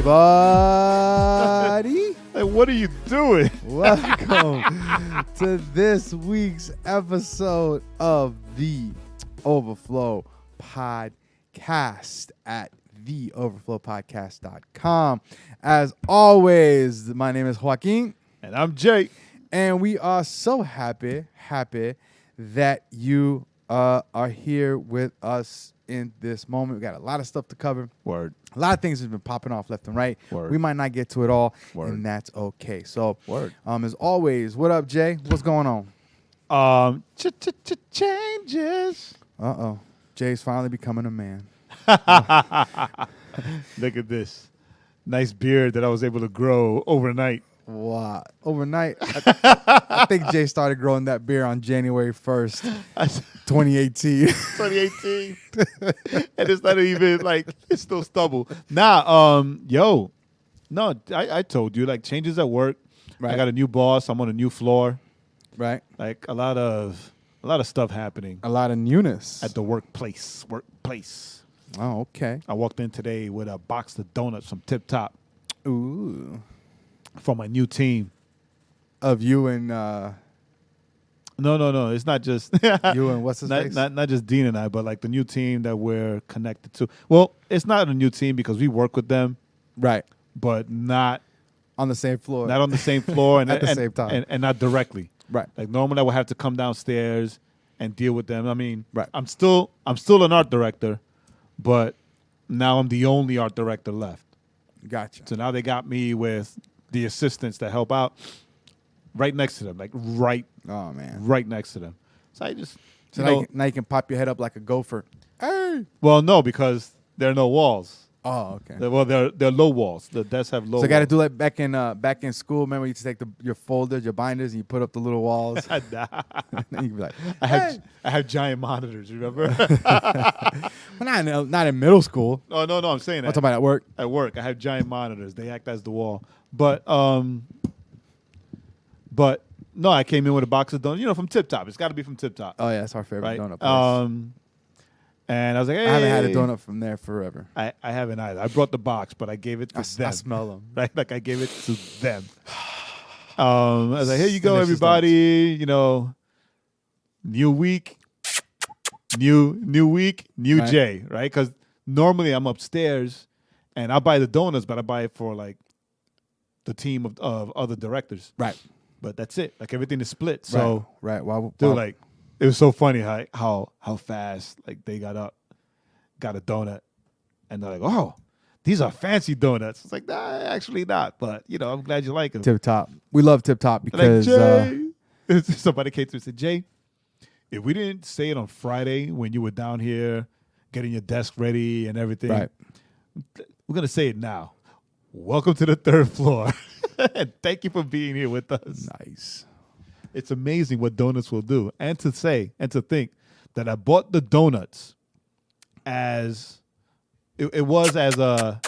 everybody. Like, what are you doing? Welcome to this week's episode of the Overflow Podcast at theoverflowpodcast.com. As always, my name is Joaquin. And I'm Jay. And we are so happy that you are here with us in this moment. We got a lot of stuff to cover. Word. A lot of things have been popping off left and right. Word. We might not get to it all, Word. and that's okay. So, Word. As always, what up, Jay? What's going on? Changes. Uh-oh. Jay's finally becoming a man. Look at this. Nice beard that I was able to grow overnight. Wow. Overnight, I think Jay started growing that beard on January 1st, 2018. 2018. And it's not even like, it's still stubble. Nah, no, I told you, like, changes at work. Right. I got a new boss. I'm on a new floor. Right. Like, a lot of stuff happening A lot of newness. at the workplace. Oh, okay. I walked in today with a box of donuts from Tip Top Ooh. for my new team. Of you and No. It's not just you and what's his face? not just Dean and I, but like the new team that we're connected to. Well, it's not a new team because we work with them, Right. but not On the same floor. on the same floor and At the same time. and not directly. Right. Like normally I would have to come downstairs and deal with them. I mean, Right. I'm still an art director, but now I'm the only art director left. Gotcha. So now they got me with the assistants that help out right next to them, like right Oh, man. next to them. So I just, So you know, now you can pop your head up like a gopher. Hey. well, no, because there are no walls. Oh, okay. They're low walls. The desks have low So I got to walls. do that back in school. Remember, you used to take your folders, your binders, and you put up the little walls. Nah. And then you'd be like, I have giant monitors, remember? well, not in middle school. Oh, no, I'm saying I'm that. talking about at work. At work, I have giant monitors. They act as the wall. But no, I came in with a box of donuts, from Tip Top. It's got to be from Tip Top, Oh, yeah, that's our favorite right? donut place. And I was like, hey. I haven't had a donut from there forever. I haven't either. I brought the box, but I gave it to them. I smell them. Right? Like I gave it to them. I was like, here you go, Delicious everybody. New week, new week, new Right. Jay, right? Because normally I'm upstairs and I buy the donuts, but I buy it for like the team of other directors. Right. But that's it. Like everything is split. So right. Wow. dude, like it was so funny how fast like they got up, got a donut, and they're like, oh, these are fancy donuts. It's like, nah, actually not. But I'm glad you like them. Tip Top. We love Tip Top Like, because Jay, somebody came to me and said, Jay, if we didn't say it on Friday when you were down here getting your desk ready and everything, right. we're gonna say it now. Welcome to the third floor. And thank you for being here with us. Nice. It's amazing what donuts will do. And to think that I bought the donuts as it was as a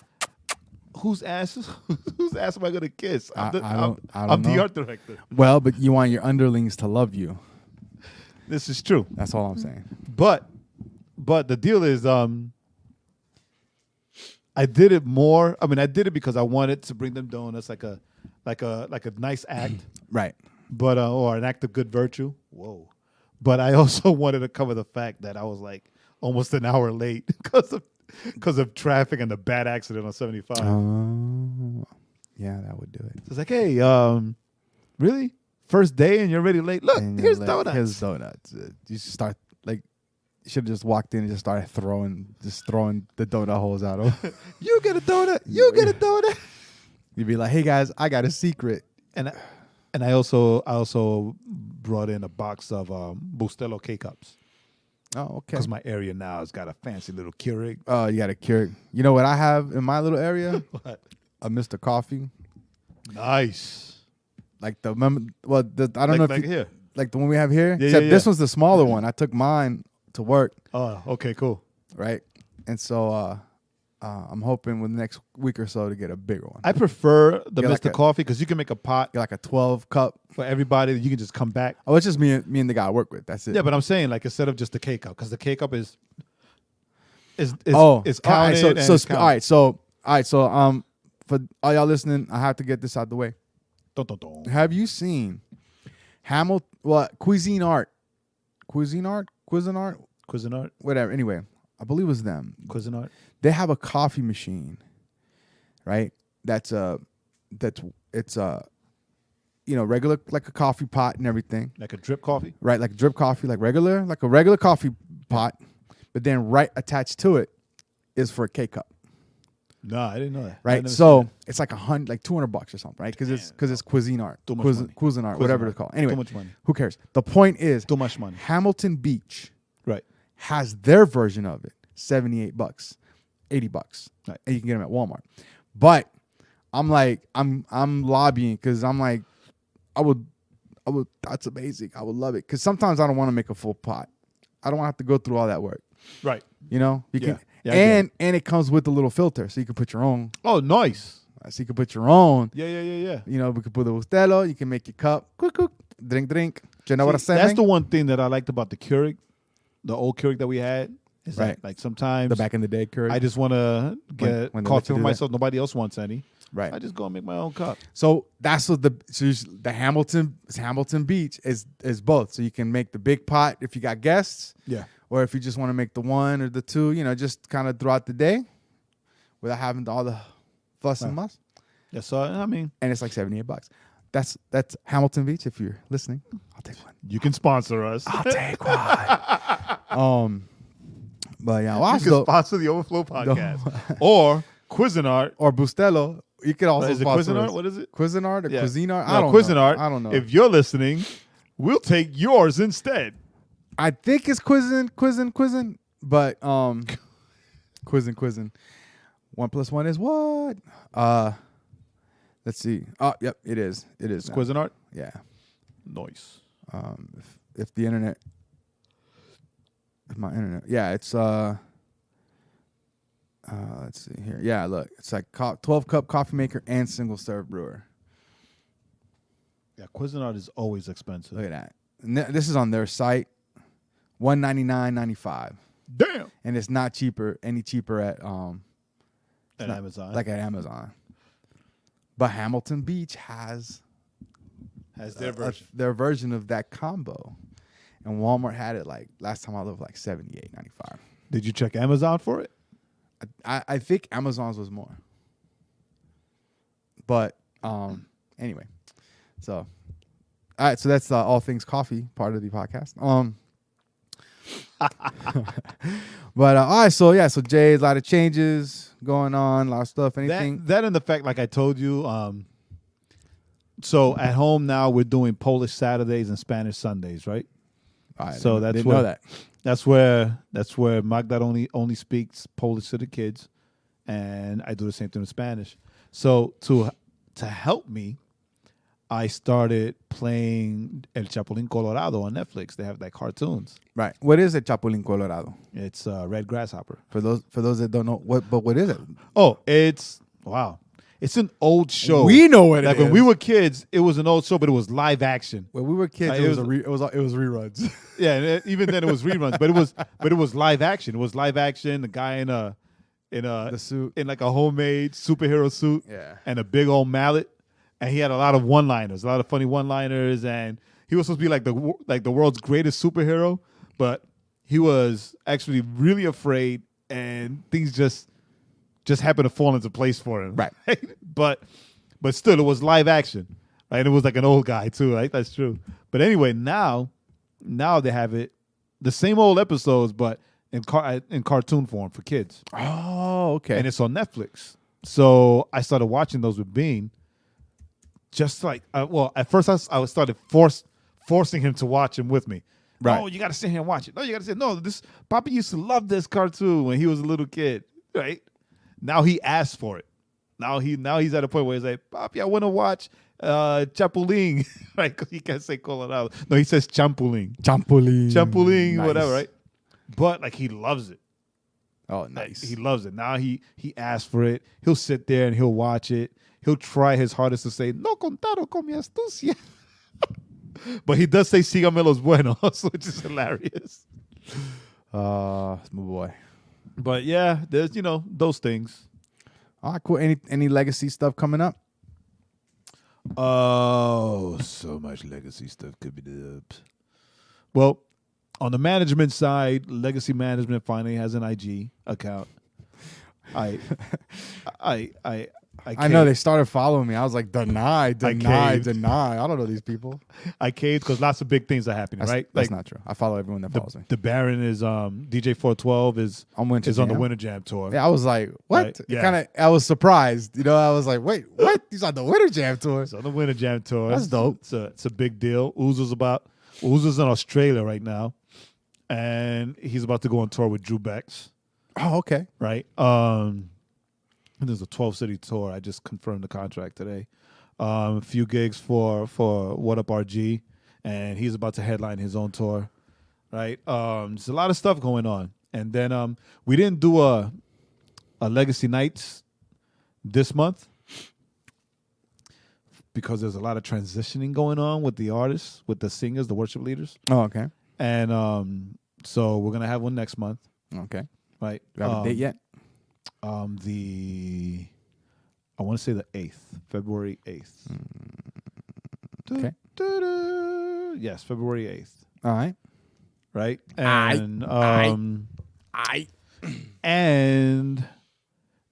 whose ass am I gonna kiss? I'm don't the know. art director. Well, but you want your underlings to love you. This is true. That's all I'm saying. But the deal is I did it more. I mean, I did it because I wanted to bring them donuts like a nice act. Right. But or an act of good virtue. Whoa. But I also wanted to cover the fact that I was like almost an hour late because of traffic and the bad accident on 75. Yeah, that would do it. It's like, hey, really? First day and you're already late? Look, And here's like, donuts. Here's donuts. You should start you should have just walked in and just started throwing the donut holes out of them. You get a donut. You get a donut. You'd be like, hey guys, I got a secret. And I also brought in a box of Bustelo K-Cups. Oh, okay. Because my area now has got a fancy little Keurig. Oh, you got a Keurig. You know what I have in my little area? What? A Mr. Coffee. Nice. Like I don't know if like here. like the one we have here. Yeah, Except yeah. this one's the smaller one. I took mine to work, Oh, okay, cool. right? And so I'm hoping with the next week or so to get a bigger one. I prefer the Get Mr. like a- Coffee because you can make a pot Get like a 12 cup. for everybody. You can just come back. Oh, it's just me and the guy I work with. That's it. Yeah, but I'm saying like instead of just the K-Cup because the K-Cup is oh, it's all right, counted and it's counted. all right. So for all y'all listening, I have to get this out the way. Dun, dun, dun. Have you seen Cuisine Art, Cuisinart, whatever. Anyway, I believe it was them. Cuisinart. They have a coffee machine, right? Regular, like a coffee pot and everything. Like a drip coffee? Right, like drip coffee, like a regular coffee pot, but then right attached to it is for a K-cup. No, I didn't know that. Right, so it's like $200 or something, right? Because it's Cuisinart, Too much money. Cuisinart, whatever it's called. Anyway, Too much money. Who cares? The point is, Too much money. Hamilton Beach, Right. has their version of it, $78, $80, right. And you can get them at Walmart. But I'm like, I'm lobbying because I'm like, I would. That's amazing. I would love it because sometimes I don't want to make a full pot. I don't want to have to go through all that work. Right. You know, you can, Yeah, and it comes with a little filter, so you can put your own. Oh, nice. So you can put your own. Yeah. You know, we could put the Bustelo. You can make your cup. Cook. Drink. You know what I'm saying? That's the one thing that I liked about the Keurig, the old Keurig that we had. Is Right. that, like, sometimes the back in the day Keurig. I just want to get when they let coffee you for do myself. Nobody else wants any. Right. I just go and make my own cup. So that's what the Hamilton Beach is both. So you can make the big pot if you got guests. Yeah. Or if you just want to make the one or the two, just kind of throughout the day without having all the fuss and muss. Yeah, so I mean, And it's like $78. That's Hamilton Beach. If you're listening, I'll take one. you can sponsor us. I'll take one. But yeah, you can sponsor the Overflow Podcast or Cuisinart or Bustelo. You could also is it sponsor Cuisinart? us. What is it? Cuisinart or Yeah. Cuisinart? No, I don't Cuisinart. know. I don't know. If you're listening, we'll take yours instead. I think it's Quizzin, but Quizzin. 1 + 1 is what? Let's see. Oh, yep, it is. It is. It's Cuisinart? Yeah. Nice. If the internet, if my internet, yeah, it's let's see here. Yeah, look, it's like 12-cup coffee maker and single serve brewer. Yeah, Cuisinart is always expensive. Look at that. And this is on their site. $199.95. Damn. And it's not any cheaper at Amazon. Like at Amazon. But Hamilton Beach has their version. Their version of that combo. And Walmart had it like last time I looked like $78.95. Did you check Amazon for it? I think Amazon's was more. But anyway. So all right, so that's all things coffee part of the podcast. But all right, so Jay, a lot of changes going on, a lot of stuff. Anything that and the fact, like I told you, so at home now we're doing Polish Saturdays and Spanish Sundays, right? All right, So didn't that's know that. That's where Magda only speaks Polish to the kids, and I do the same thing with Spanish. So to help me, I started playing El Chapulín Colorado on Netflix. They have like cartoons. Right. What is a Chapulín Colorado? It's Red Grasshopper. For those that don't know, what is it? Oh, it's an old show. We know what it like is. when we were kids, it was an old show, but it was live action. When we were kids, Like, it was reruns. Yeah, and even then it was reruns, but it was live action. It was live action. The guy in the suit, in like a homemade superhero suit, yeah, and a big old mallet, and he had a lot of one-liners, a lot of funny one-liners, and he was supposed to be like the world's greatest superhero, but he was actually really afraid, and things just happened to fall into place for him. Right. but still, it was live action, right? And it was like an old guy too, right? That's true. But anyway, now they have it, the same old episodes, but in cartoon form for kids. Oh, okay. And it's on Netflix. So I started watching those with Bean. Just like, at first I started forcing him to watch them with me. Right. Oh, you got to sit here and watch it. No, you got to say, no, Papa used to love this cartoon when he was a little kid, right? Now he asked for it. Now he's at a point where he's like, Papi, I want to watch Chapulín, right? Because he can't say Colorado. No, he says Champulín. Champulín, Nice. whatever, right? But like he loves it. Oh, Like, nice. he loves it. Now he asked for it. He'll sit there and he'll watch it. He'll try his hardest to say, no contaron con mi astucia. But he does say sígame los buenos, which is hilarious. My boy. But yeah, there's, those things. All right, cool. Any legacy stuff coming up? Oh, so much legacy stuff could be done. Well, on the management side, Legacy Management finally has an IG account. I know they started following me. I was like, deny. I don't know these people. I caved because lots of big things are happening, right? That's not true. I follow everyone that follows me. The Baron is DJ 412 is on the Winter Jam tour. Yeah, I was like, what? Right, yeah. I was surprised. I was like, wait, what? He's on the Winter Jam tour. He's on the Winter Jam tour. That's dope. It's a big deal. Uzo's in Australia right now, and he's about to go on tour with Drew Bex. Oh, okay. Right. There's a 12-city tour. I just confirmed the contract today. A few gigs for What Up RG, and he's about to headline his own tour. Right. There's a lot of stuff going on, and then we didn't do a Legacy Nights this month because there's a lot of transitioning going on with the artists, with the singers, the worship leaders. Oh, okay. And so we're gonna have one next month. Okay. Right. Do you have a date yet? I want to say the 8th, February 8th. Okay. Yes, February 8th. All right. Right? And and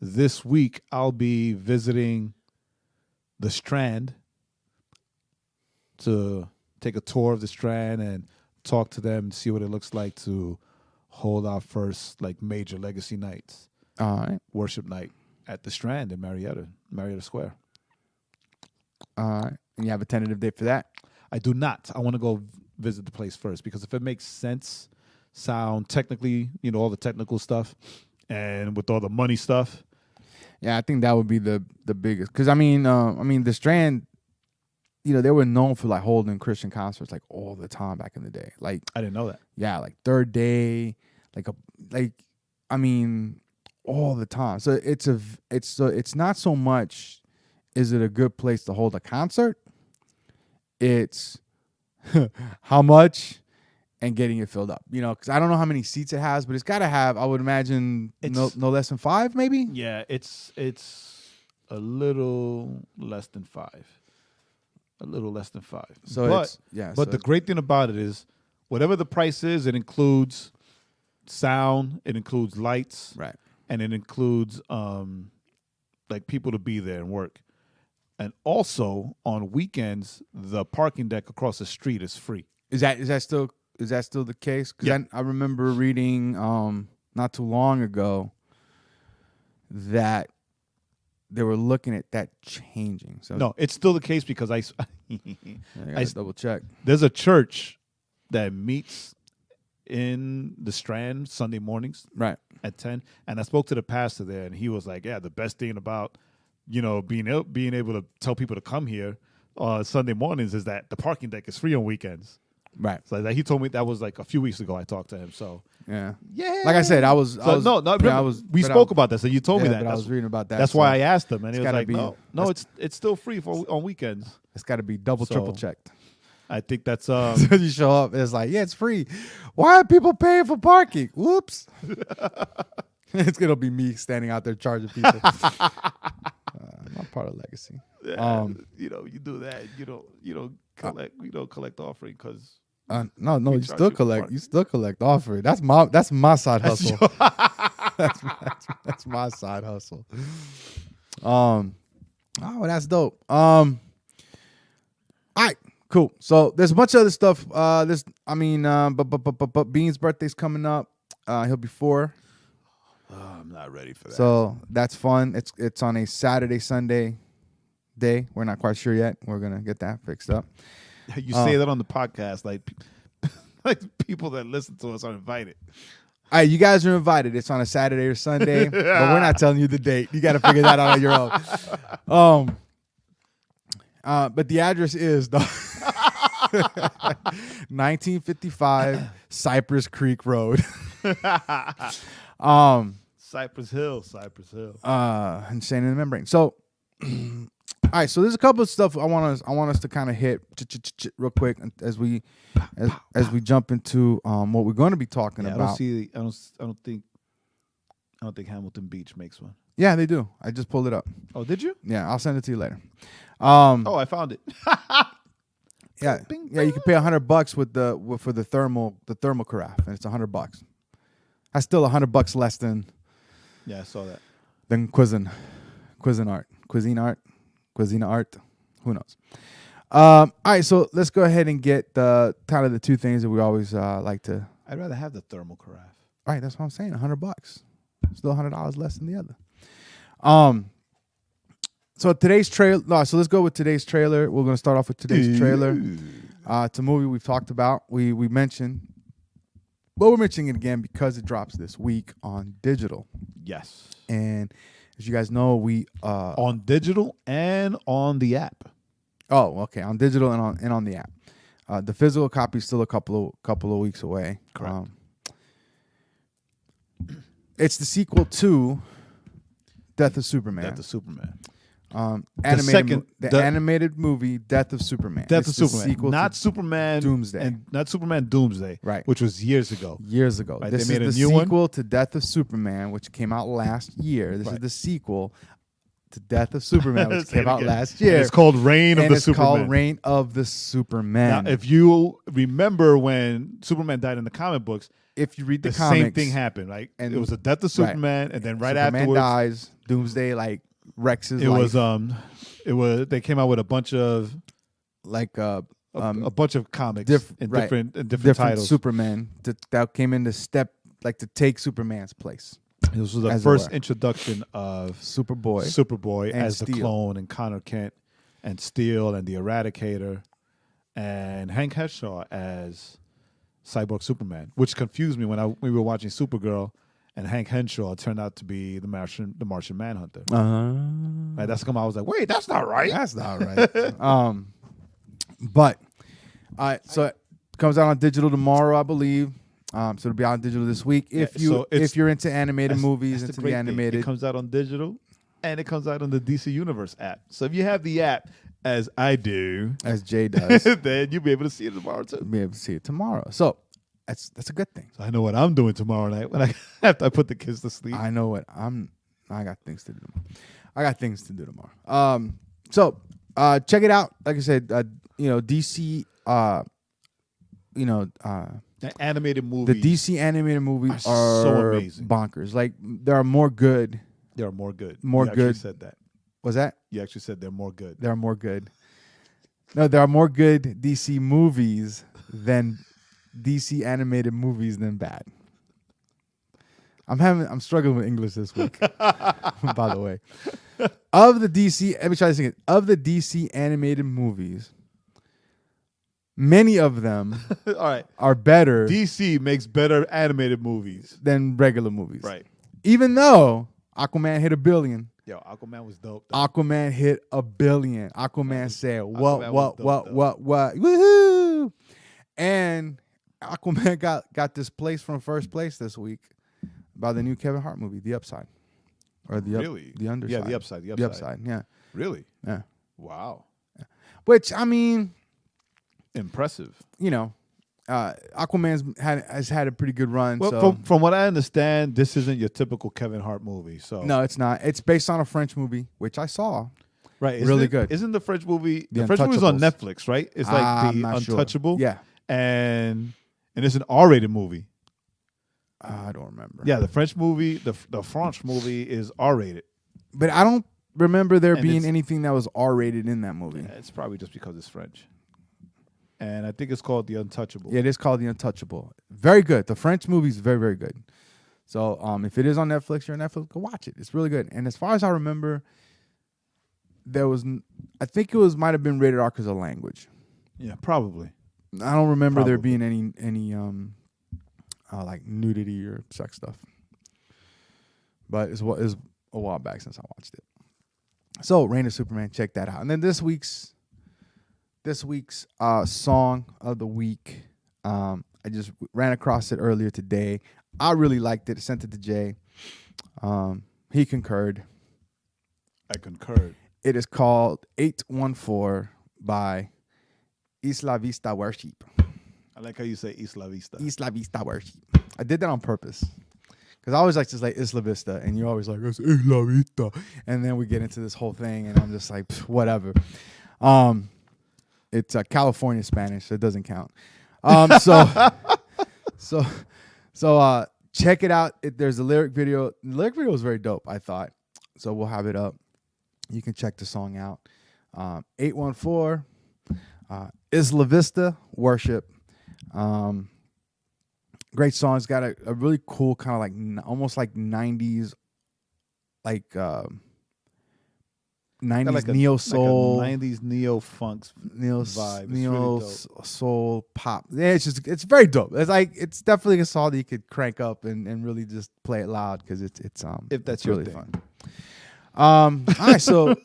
this week I'll be visiting the Strand to take a tour of the Strand and talk to them and see what it looks like to hold our first major Legacy Nights. All right. Worship night at the Strand in Marietta Square. All right. And you have a tentative date for that? I do not. I want to go visit the place first because if it makes sense, sound technically, all the technical stuff, and with all the money stuff. Yeah, I think that would be the biggest. Because the Strand, they were known for holding Christian concerts all the time back in the day. I didn't know that. Yeah, Third Day, all the time. So it's not so much is it a good place to hold a concert? It's how much and getting it filled up. Because I don't know how many seats it has, but it's got to have, I would imagine, no less than 5 maybe? Yeah, it's a little less than 5. A little less than 5. But the great thing about it is whatever the price is, it includes sound, it includes lights. Right. And it includes people to be there and work. And also on weekends, the parking deck across the street is free. Is that still the case? Because I remember reading not too long ago that they were looking at that changing. So no, it's still the case because I double check. There's a church that meets in the Strand Sunday mornings, right, at 10, and I spoke to the pastor there, and he was like, "Yeah, the best thing about being able to tell people to come here Sunday mornings is that the parking deck is free on weekends." Right. So he told me that was a few weeks ago. I talked to him. So yeah. Like I said, we spoke about that. So you told me that. But I was reading about that. That's why I asked him, and he was like, "No, it's still free on weekends. It's got to be triple checked." I think that's so you show up, it's it's free. Why are people paying for parking? Whoops. It's gonna be me standing out there charging people. Not part of Legacy. Yeah, you do that. You don't collect offering because no, you still collect. You still collect offering. That's my side hustle. That's my side hustle. Oh, that's dope. All right. Cool. So there's a bunch of other stuff. But Bean's birthday's coming up. He'll be 4. I'm not ready for that. So that's fun. It's on a Saturday, Sunday day. We're not quite sure yet. We're gonna get that fixed up. You say that on the podcast, like people that listen to us are invited. All right, you guys are invited. It's on a Saturday or Sunday, but we're not telling you the date. You got to figure that out on your own. But the address is 1955 Cypress Creek Road. Cypress Hill. Insane in the membrane. So, all right. So there's a couple of stuff I want us to kind of hit real quick as we jump into what we're going to be talking about. I don't I don't think Hamilton Beach makes one. Yeah, they do. I just pulled it up. Oh, did you? Yeah, I'll send it to you later. Oh, I found it. Yeah, yeah. You can pay $100 for the thermal carafe, and it's $100. That's still $100 less than Yeah, I saw that. cuisine art. Who knows? All right, so let's go ahead and get the kind of the two things that we always like to. I'd rather have the thermal carafe. All right, that's what I'm saying. $100, still $100 less than the other. So today's trailer. No, so let's go with today's trailer. We're gonna start off with today's trailer. It's a movie we've talked about. We mentioned, but we're mentioning it again because it drops this week on digital. Yes. And as you guys know, we on digital and on the app. Oh, okay, on digital and on the app. The physical copy is still a couple of weeks away. Correct. It's the sequel to Death of Superman. Death of Superman. Animated movie Death of Superman. Death It's of the Superman. sequel Not to Superman Doomsday. And not Superman Doomsday. Right. Which was years ago. Right, They this made is a the new sequel to Death of Superman, which came out last year. This is the sequel to Death of Superman, which came out last year. And it's called Reign of the Superman. It's called Reign of the Superman. Now, if you remember when Superman died in the comic books, if you read the same comics, thing happened. Like and it was the death of Superman, and then right Superman afterwards, dies. Doomsday like wrecks his it life. was they came out with a bunch of a bunch of comics in different titles. Superman that came in to take Superman's place. This was the first introduction of Superboy as the clone, and Connor Kent and Steel and the Eradicator, and Hank Henshaw as Cyborg Superman, which confused me when we were watching Supergirl, and Hank Henshaw turned out to be the Martian Manhunter. Right, that's come. I was like, wait, that's not right. That's not right. But so it comes out on digital tomorrow, I believe. So it'll be out on digital this week. If you're into animated movies, into the animated, it comes out on digital, and it comes out on the DC Universe app. So if you have the app, as I do, as Jay does, then you'll be able to see it tomorrow too. Be able to see it tomorrow. So that's a good thing. So I know what I'm doing tomorrow night when after I put the kids to sleep. I know what I got things to do tomorrow. So check it out. Like I said, DC. The animated movies. The DC animated movies are so amazing, bonkers. Like there are more good. They are more good. More you good. Actually said that. Was that? You actually said they're more good. There are more good. No, there are more good DC movies than DC animated movies than bad. I'm struggling with English this week. By the way, of the DC animated movies, many of them all right, are better. DC makes better animated movies than regular movies. Right. Even though Aquaman hit $1 billion. Yo, Aquaman was dope. Though. Aquaman hit $1 billion. Aquaman said, what, woohoo. And Aquaman got displaced from first place this week by the new Kevin Hart movie, The Upside. Or the Underside. Yeah, The Upside. The Upside, yeah. Really? Yeah. Wow. Yeah. Which, I mean... Impressive. Aquaman's has had a pretty good run. Well, so. from what I understand, this isn't your typical Kevin Hart movie. So no, it's not. It's based on a French movie, which I saw. Right, really good. Isn't the French movie? The French movie is on Netflix, right? It's like The Untouchable. Sure. Yeah, and it's an R-rated movie. I don't remember. Yeah, the French movie, the French movie is R-rated. But I don't remember there being anything that was R-rated in that movie. Yeah, it's probably just because it's French. And I think it's called The Untouchable. Yeah, it is called The Untouchable. Very good. The French movie is very, very good. So if it is on Netflix, you're on Netflix, go watch it. It's really good. And as far as I remember, I think it might have been rated R because of language. Yeah, probably. I don't remember there being any like nudity or sex stuff. But it's a while back since I watched it. So Reign of Superman, check that out. And then this week's song of the week. I just ran across it earlier today. I really liked it. I sent it to Jay. He concurred. I concurred. It is called 814 by Isla Vista Worship. I like how you say Isla Vista. Isla Vista Worship. I did that on purpose Because I always like to say Isla Vista, and you're always like, it's Isla Vista. And then we get into this whole thing, and I'm just like, whatever. It's California Spanish, so it doesn't count. So check it out. There's a lyric video. The lyric video was very dope, I thought. So we'll have it up. You can check the song out. 814 Isla Vista Worship. Great song. It's got a really cool kind of like almost like 90s, like 90s like neo soul, like a 90s neo funk vibe. Neo really soul pop. Yeah, it's very dope. It's definitely a song that you could crank up and really just play it loud because it's if that's it's your really thing. fun. All right, so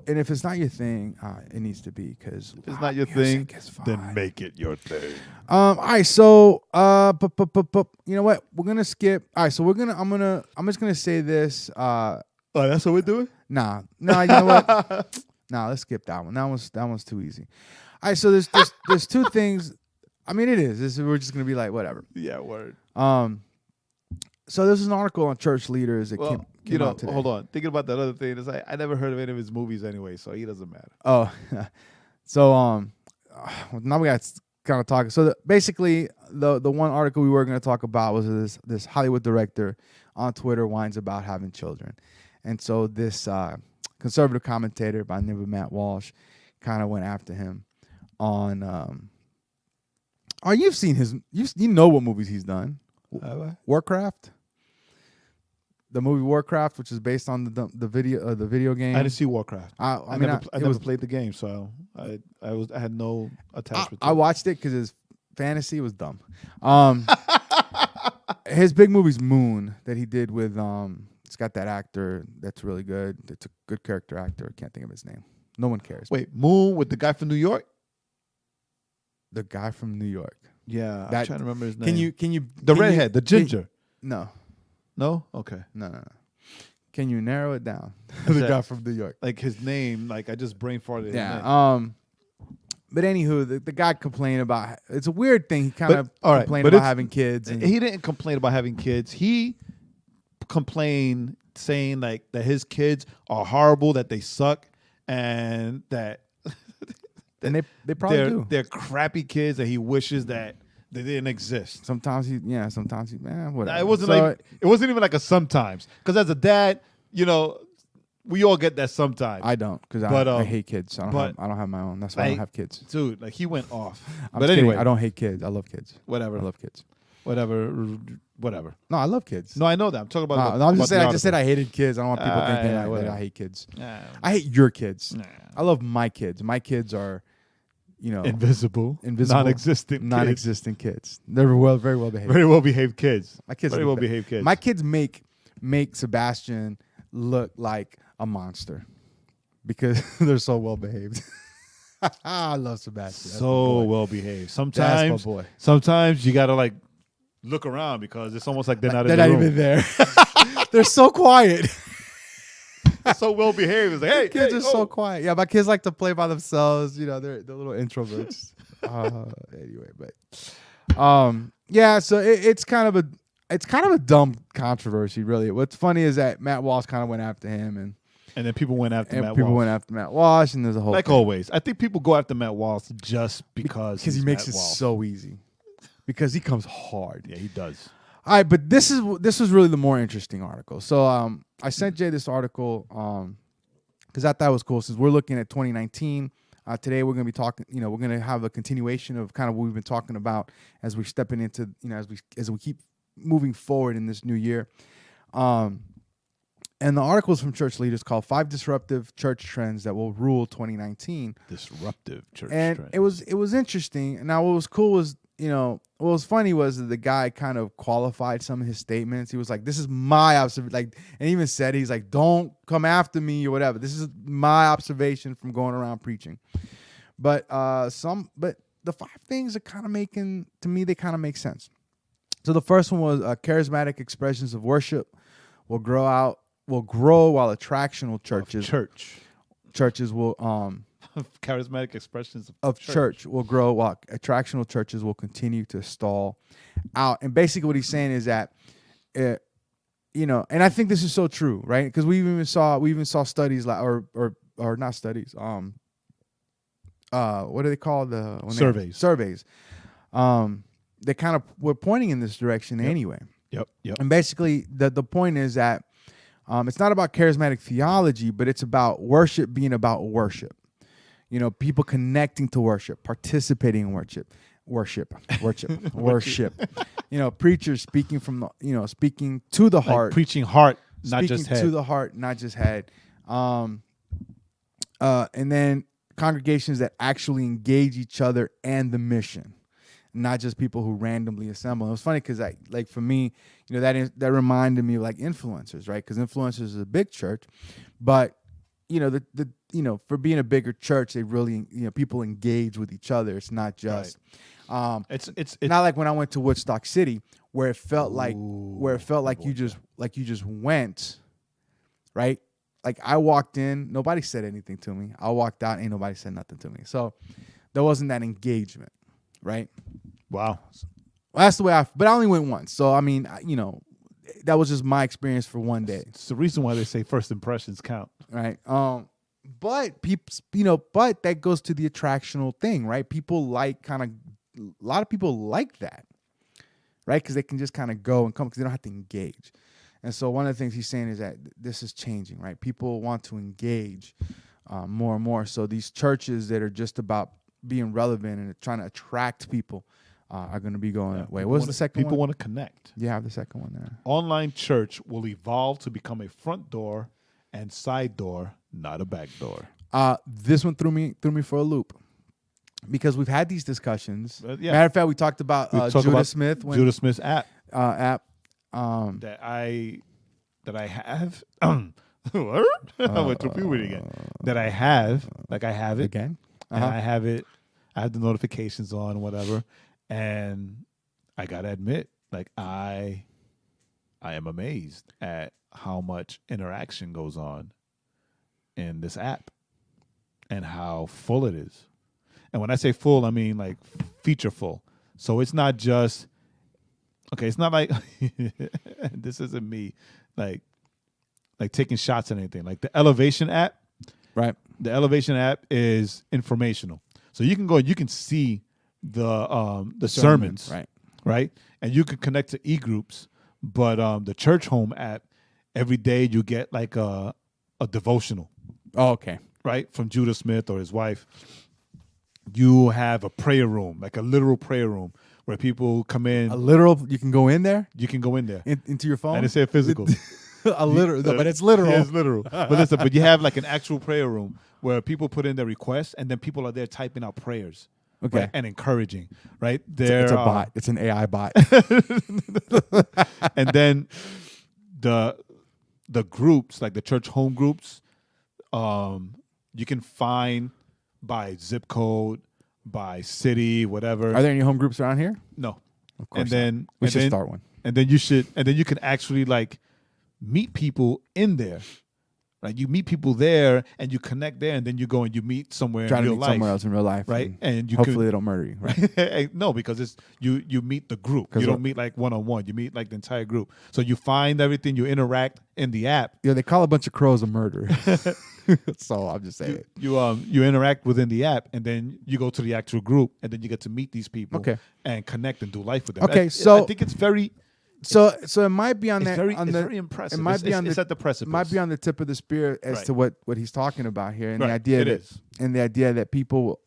and if it's not your thing, it needs to be because If it's not your thing, then make it your thing. All right, so you know what? We're gonna skip. All right, so I'm just gonna say this. Oh, that's what we're doing? Nah, you know what? Nah, let's skip that one. That one's too easy. All right, so there's two things. I mean, it is. We're just gonna be like whatever. Yeah, word. So there's an article on church leaders that came out today. Hold on. Thinking about that other thing, is I never heard of any of his movies anyway, so he doesn't matter. Oh, so now we got kind of talking. So basically, the one article we were going to talk about was this Hollywood director on Twitter whines about having children, and so this conservative commentator by the name of Matt Walsh kind of went after him on. You've seen you know what movies he's done. Warcraft. The movie Warcraft, which is based on the video game. I didn't see Warcraft. I never played the game, so I had no attachment. I watched it because his fantasy was dumb. His big movie's Moon that he did with it's got that actor that's really good. It's a good character actor. I can't think of his name. No one cares. Wait, Moon with the guy from New York? The guy from New York. Yeah, I'm trying to remember his name. Can you the redhead, the ginger? No. No? Okay. No. Can you narrow it down? The guy from New York. Like his name, like I just brain farted. Yeah. But anywho, the guy complained about it's a weird thing. He kind of complained about having kids. And he didn't complain about having kids. He complained saying like that his kids are horrible, that they suck, and that and they probably do. They're crappy kids that he wishes that they didn't exist. Sometimes whatever. It wasn't even like a sometimes. Because as a dad, we all get that sometimes. I don't, because I hate kids. I don't have my own. That's why I don't have kids. Dude, like he went off. But anyway, I don't hate kids. I love kids. Whatever. I love kids. Whatever. No, I love kids. No, I know that. I'm talking about. No, I'm just saying. I just said I hated kids. I don't want people thinking that I hate kids. I hate your kids. I love my kids. My kids are, invisible, non-existent kids. They're very well behaved. Very well behaved kids. My kids very well behaved kids. My kids make Sebastian look like a monster because they're so well behaved. I love Sebastian. So well behaved. That's my boy. Sometimes you gotta like look around because it's almost like they're not even there. They're so quiet. They're so well behaved. It's like, hey, kids are so quiet. Yeah, my kids like to play by themselves. They're little introverts. Anyway, but yeah. So it's kind of a dumb controversy, really. What's funny is that Matt Walsh kind of went after him, and then people went after Matt Walsh, and there's a whole like thing. Always. I think people go after Matt Walsh just because he makes it so easy. Because he comes hard. Yeah, he does. All right, but this was really the more interesting article. So I sent Jay this article because I thought it was cool. Since we're looking at 2019, today we're going to be talking. We're going to have a continuation of kind of what we've been talking about as we're stepping into. As we keep moving forward in this new year. And the article is from church leaders called 5 Disruptive Church Trends That Will Rule 2019. Disruptive church trends. And it was interesting. And now what was cool was. What was funny was that the guy kind of qualified some of his statements. He was like, this is my observation. And even said, he's like, don't come after me or whatever. This is my observation from going around preaching. But the 5 things are kind of they kind of make sense. So the first one was charismatic expressions of worship will grow while attractional churches will charismatic expressions of church will grow while attractional churches will continue to stall out. And basically what he's saying is that and I think this is so true, right? Because we even saw studies like or not studies. What do they call Surveys. Surveys. They kind of were pointing in this direction anyway. Yep. And basically, the point is that it's not about charismatic theology, but it's about worship being about worship. People connecting to worship, participating in worship. Preachers speaking from speaking to the heart, like preaching heart, not just head. To the heart, not just head. And then congregations that actually engage each other and the mission, not just people who randomly assemble. It was funny because for me, that reminded me of like influencers, right? Because influencers is a big church, but for being a bigger church, they really people engage with each other. It's not just it's not like when I went to Woodstock City where it felt like you just went, right? Like I walked in, nobody said anything to me. I walked out, ain't nobody said nothing to me. So there wasn't that engagement, right? Wow. Well, that's the way but I only went once. So I mean, that was just my experience for one day. It's the reason why they say first impressions count. Right. But people, but that goes to the attractional thing, right? People like a lot of people like that, right? Because they can just kind of go and come because they don't have to engage. And so one of the things he's saying is that this is changing, right? People want to engage more and more. So these churches that are just about being relevant and trying to attract people are going to be going that way. What's the second one? People want to connect. Yeah, I have the second one there. Online church will evolve to become a front door and side door, not a back door. This one threw me for a loop because we've had these discussions. Yeah. Matter of fact, we talked about Judah Smith. Judah Smith's app. That I have. I went through puberty again. That I have, like I have it again, and I have it. I have the notifications on, whatever, and I gotta admit, like I am amazed at how much interaction goes on in this app and how full it is. And when I say full, I mean like feature full. So it's not just. Okay, it's not like this isn't me like taking shots at anything. Like the Elevation app, right? The Elevation app is informational, so you can go and you can see the sermons, right, and you can connect to e-groups. But the Church Home app, every day you get like a devotional. Oh, okay, right, from Judah Smith or his wife. You have a prayer room, like a literal prayer room. Where people come in. You can go in there? You can go in there. Into your phone? I didn't say physical. But it's literal. Yeah, it's literal. But you have like an actual prayer room where people put in their requests and then people are there typing out prayers. Okay. Right, and encouraging, right? It's a bot. It's an AI bot. And then the groups, like the church home groups, you can find by zip code, by city, whatever. Are there any home groups around here? No. Of course. And then we should start one. And then you can actually like meet people in there. Like you meet people there and you connect there, and then you go and you meet somewhere in real life. Somewhere else in real life. Right. And you hopefully they don't murder you, right? No, because it's you meet the group. You don't meet like one-on-one. You meet like the entire group. So you find everything, you interact in the app. Yeah, they call a bunch of crows a murder. So I'm just saying. You interact within the app, and then you go to the actual group, and then you get to meet these people and connect and do life with them. Okay, I think it's very. So it might be on that. It's very impressive. It might be it's at the precipice. It might be on the tip of the spear as to what he's talking about here, and the idea that people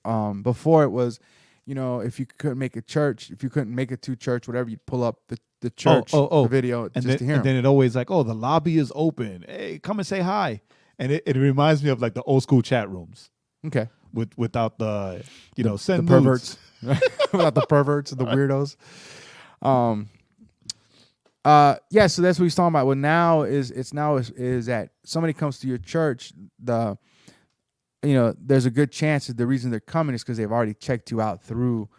before it was, if you couldn't make a church, if you couldn't make it to church, whatever, you'd pull up the church the video and just then, to hear. And then it always like, the lobby is open. Hey, come and say hi. And it reminds me of like the old school chat rooms. Okay. Without the send the perverts, without the perverts and the weirdos. So that's what he's talking about. Well, now is that somebody comes to your church, there's a good chance that the reason they're coming is because they've already checked you out through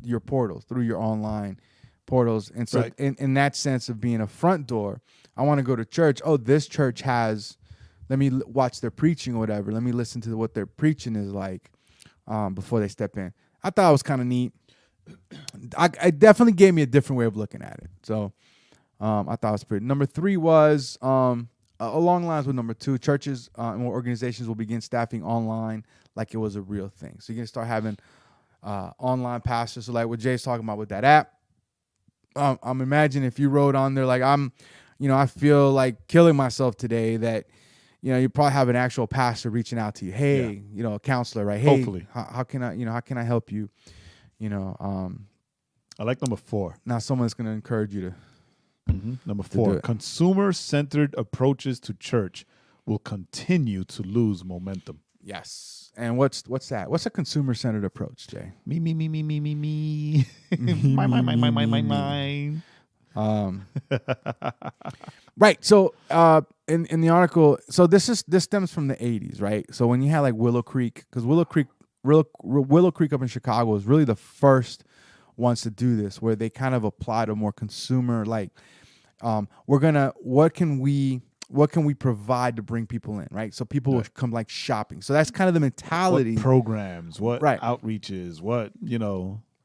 your portals, through your online portals. And so in that sense of being a front door, I want to go to church. Oh, this church has, let me watch their preaching or whatever. Let me listen to what their preaching is like before they step in. I thought it was kind of neat. I definitely gave me a different way of looking at it. So I thought it was pretty. Number 3 was along lines with number 2. Churches and organizations will begin staffing online like it was a real thing. So you're gonna start having online pastors. So like what Jay's talking about with that app. I'm imagining if you wrote on there like I feel like killing myself today, that you probably have an actual pastor reaching out to you. Hey, a counselor, right? Hey, Hopefully. how can I help you? I like number 4. Now someone's going to encourage you to. Number 4, consumer-centered approaches to church will continue to lose momentum. Yes. And what's that? What's a consumer-centered approach, Jay? Me. Mine. Right. So in the article, so this stems from the 80s, right? So when you had like Willow Creek, because Willow Creek up in Chicago was really the first ones to do this, where they kind of applied a more consumer like, what can we provide to bring people in, right? So people will come like shopping. So that's kind of the mentality. What programs, what Right. outreaches, what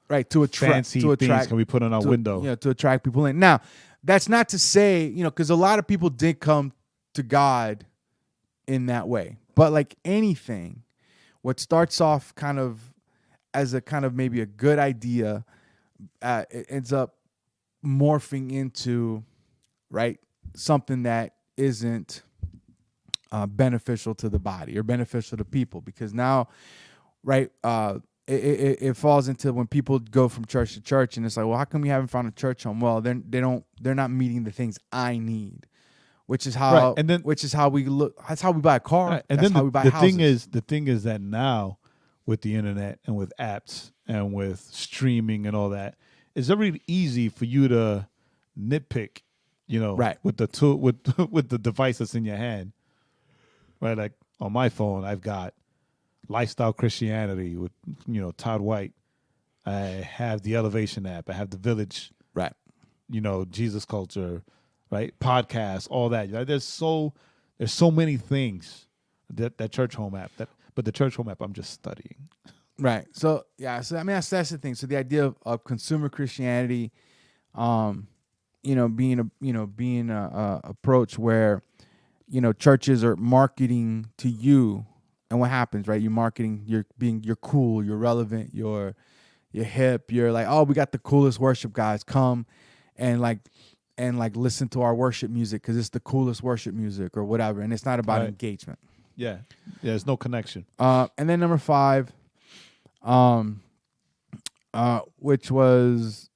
right, to attract fancy things can we put on our window? To attract people in. Now, that's not to say, because a lot of people did come to God in that way. But like anything, what starts off kind of as a kind of maybe a good idea, it ends up morphing into, right, something that isn't beneficial to the body or beneficial to people, because now, right, it falls into when people go from church to church, and it's like, well, how come you haven't found a church home? Well, they're not meeting the things I need, which is how, which is how we look. That's how we buy a car. Right. And that's then how we buy houses. the thing is that now with the internet and with apps and with streaming and all that, it's very easy for you to nitpick, right, with the tool, with the device that's in your hand, right? Like on my phone, I've got Lifestyle Christianity with Todd White. I have the Elevation app. I have the Village, right? Jesus Culture, right? Podcasts, all that. There's so many things that Church Home app but the Church Home app I'm just studying. Right. So yeah. So I mean that's the thing. So the idea of consumer Christianity, being a approach where churches are marketing to you. And what happens, right? You're marketing, you're cool, you're relevant, you're hip, you're like, oh, we got the coolest worship guys, come and listen to our worship music because it's the coolest worship music or whatever. And it's not about engagement. Yeah. There's no connection. And then number 5, which was,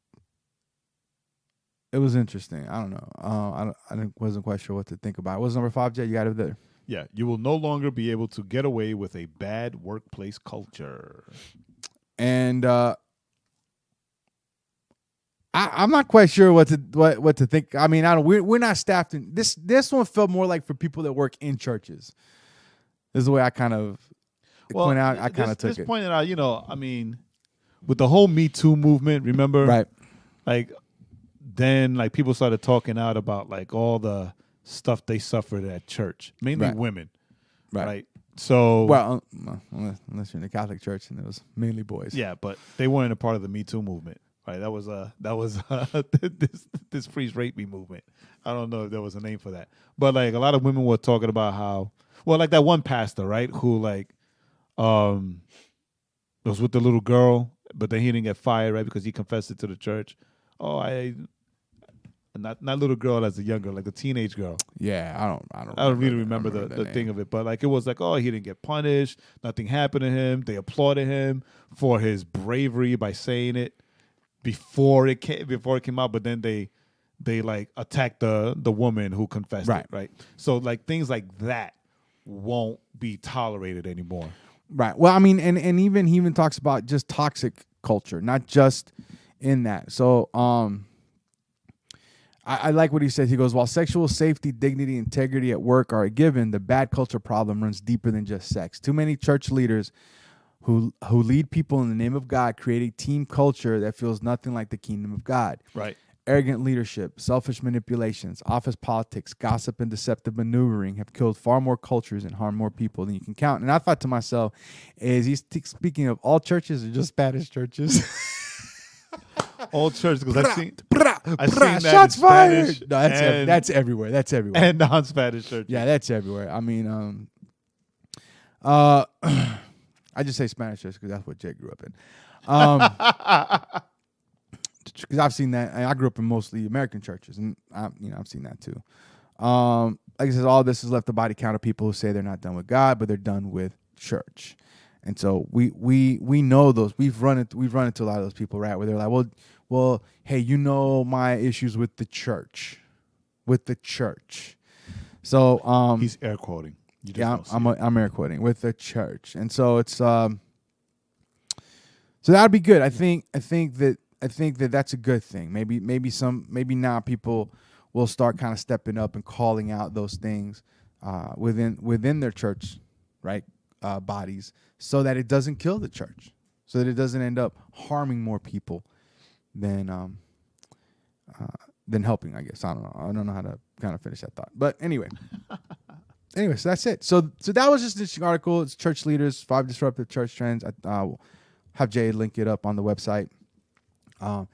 it was interesting. I don't know. I wasn't quite sure what to think about. What was number 5, Jay? You got it there. Yeah, you will no longer be able to get away with a bad workplace culture. And I'm not quite sure what to think. I mean, we're not staffed in this. This one felt more like for people that work in churches. This is the way I kind of point out. I kind of took it. Just pointed out, I mean, with the whole Me Too movement, remember? Right. Like, then like people started talking out about like all the stuff they suffered at church, mainly women, right? So, well, unless you're in the Catholic Church and it was mainly boys. Yeah, but they weren't a part of the Me Too movement, right? That was this priest raped me movement. I don't know if there was a name for that, but like a lot of women were talking about how, well, like that one pastor, right, who like, was with the little girl, but then he didn't get fired, right, because he confessed it to the church. Not little girl as a young girl, like the teenage girl. Yeah, I don't really remember the thing of it, but like it was like, oh, he didn't get punished, nothing happened to him. They applauded him for his bravery by saying it before it came out, but then they like attacked the woman who confessed it, right? So like things like that won't be tolerated anymore. Right. Well, I mean, and even he even talks about just toxic culture, not just in that. So I like what he says. He goes, while sexual safety, dignity, integrity at work are a given, the bad culture problem runs deeper than just sex. Too many church leaders who lead people in the name of God create a team culture that feels nothing like the kingdom of God. Right. Arrogant leadership, selfish manipulations, office politics, gossip, and deceptive maneuvering have killed far more cultures and harmed more people than you can count. And I thought to myself, is he speaking of all churches or just Spanish churches? All churches, because I've seen I've seen that shots in fired. Spanish No, that's everywhere. That's everywhere. and non-Spanish churches. Yeah, that's everywhere. I mean, I just say Spanish church because that's what Jay grew up in. Because I've seen that. I grew up in mostly American churches, and I've seen that too. Like I said, all this has left the body count of people who say they're not done with God, but they're done with church. And so we know those. We've run into a lot of those people, right? Where they're like, well, hey, my issues with the church, So he's air quoting. I'm air quoting with the church, and so it's so that'd be good. I think that that's a good thing. Maybe now people will start kind of stepping up and calling out those things within their church, right? Bodies, so that it doesn't kill the church, so that it doesn't end up harming more people than helping. I guess I don't know how to kind of finish that thought, but anyway, so that's it. So that was just this article. It's church leaders, 5 disruptive church trends. I'll have Jay link it up on the website. I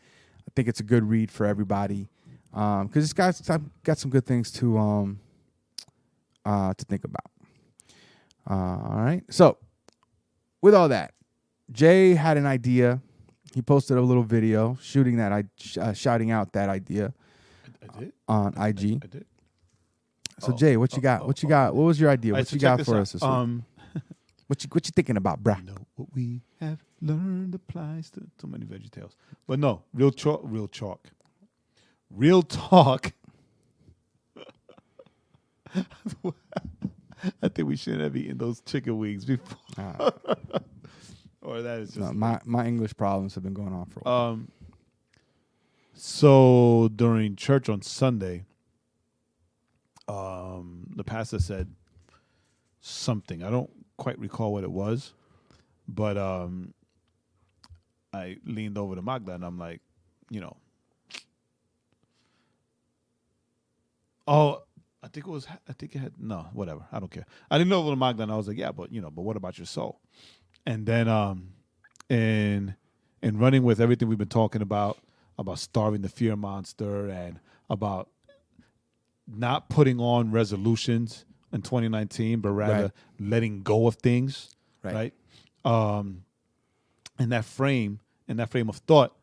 think it's a good read for everybody because it's got some good things to think about. All right. So with all that, Jay had an idea. He posted a little video shouting out that idea. I did on IG. I did. So Jay, what you got? What you got? What was your idea? What you got for us this week? What you thinking about, bruh? You know what we have learned applies to too many VeggieTales. But no, real talk. I think we shouldn't have eaten those chicken wings before. Or that is just my English problems have been going on for a while. So during church on Sunday, the pastor said something. I don't quite recall what it was, but I leaned over to Magda and I'm like, I think it had, no, whatever. I don't care. I didn't know over to Magda and I was like, yeah, but what about your soul? And then in running with everything we've been talking about starving the fear monster and about not putting on resolutions in 2019, but rather letting go of things, right? In that frame of thought,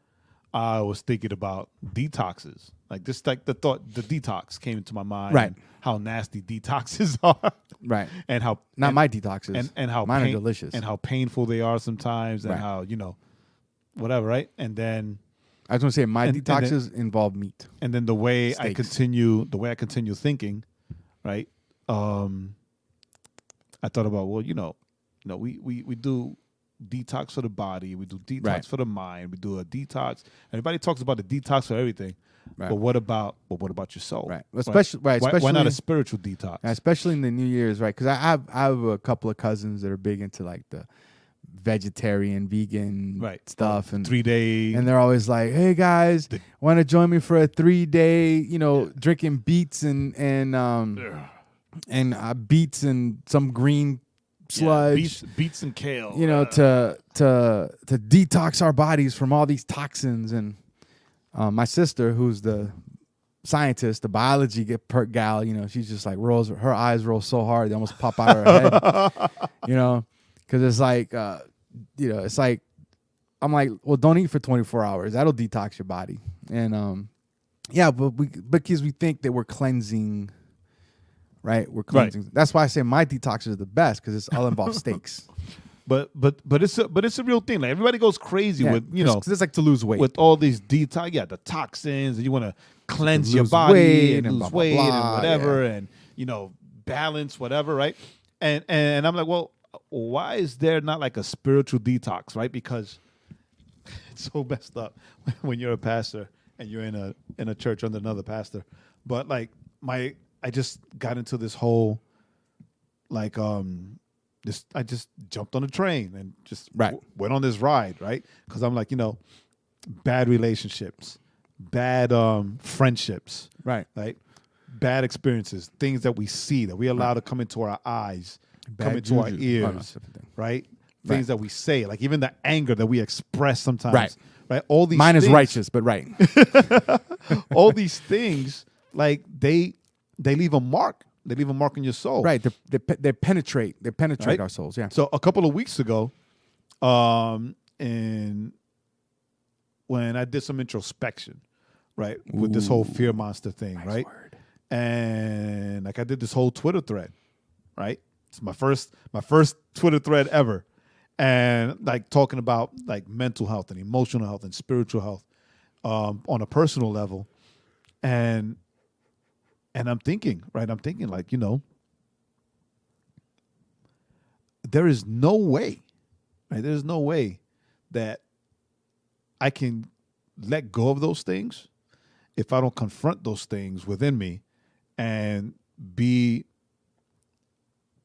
I was thinking about detoxes. Like the detox came into my mind. Right. And how nasty detoxes are. Right. And how my detoxes. And how mine are delicious. And how painful they are sometimes and how, whatever, right? And then I was gonna say my detoxes involve meat. And then the way Steaks. I continue thinking, right? I thought about, well, we do detox for the body, we do detox for the mind, we do a detox. Everybody talks about the detox for everything. Right. But what about your soul? Right. Especially why not a spiritual detox? Especially in the New Year's, right? Because I have a couple of cousins that are big into like the vegetarian, vegan stuff, and 3 days. And they're always like, "Hey guys, want to join me for a 3-day, drinking beets and beets and some green sludge, beets and kale, to detox our bodies from all these toxins." And my sister, who's the scientist, the biology gal, she's just like her eyes roll so hard they almost pop out of her head, because it's like, it's like, I'm like, well, don't eat for 24 hours. That'll detox your body. And because we think that we're cleansing, right? We're cleansing. Right. That's why I say my detox is the best because it's all involve steaks. But it's a real thing. Like everybody goes crazy with because it's like to lose weight with all these detox. Yeah, the toxins. And you want to cleanse your body and lose weight and whatever, and balance whatever, right? And I'm like, well, why is there not like a spiritual detox, right? Because it's so messed up when you're a pastor and you're in a church under another pastor. But like I just got into this whole like I just jumped on a train and just went on this ride, right? Because I'm like, bad relationships, bad friendships, right? Bad experiences, things that we see that we allow to come into our eyes, come into our ears, right? things that we say, like even the anger that we express sometimes, right? All these Mine things, is righteous, but right. all these things, like they leave a mark. They leave a mark on your soul. Right. They penetrate. They penetrate Right? our souls. Yeah. So a couple of weeks ago, and when I did some introspection, right, with this whole fear monster thing, Nice right, word. and like I did this whole Twitter thread, right. It's my first Twitter thread ever, and like talking about like mental health and emotional health and spiritual health, on a personal level, and I'm thinking, right, like, you know, there is no way, right, there's no way that I can let go of those things if I don't confront those things within me and be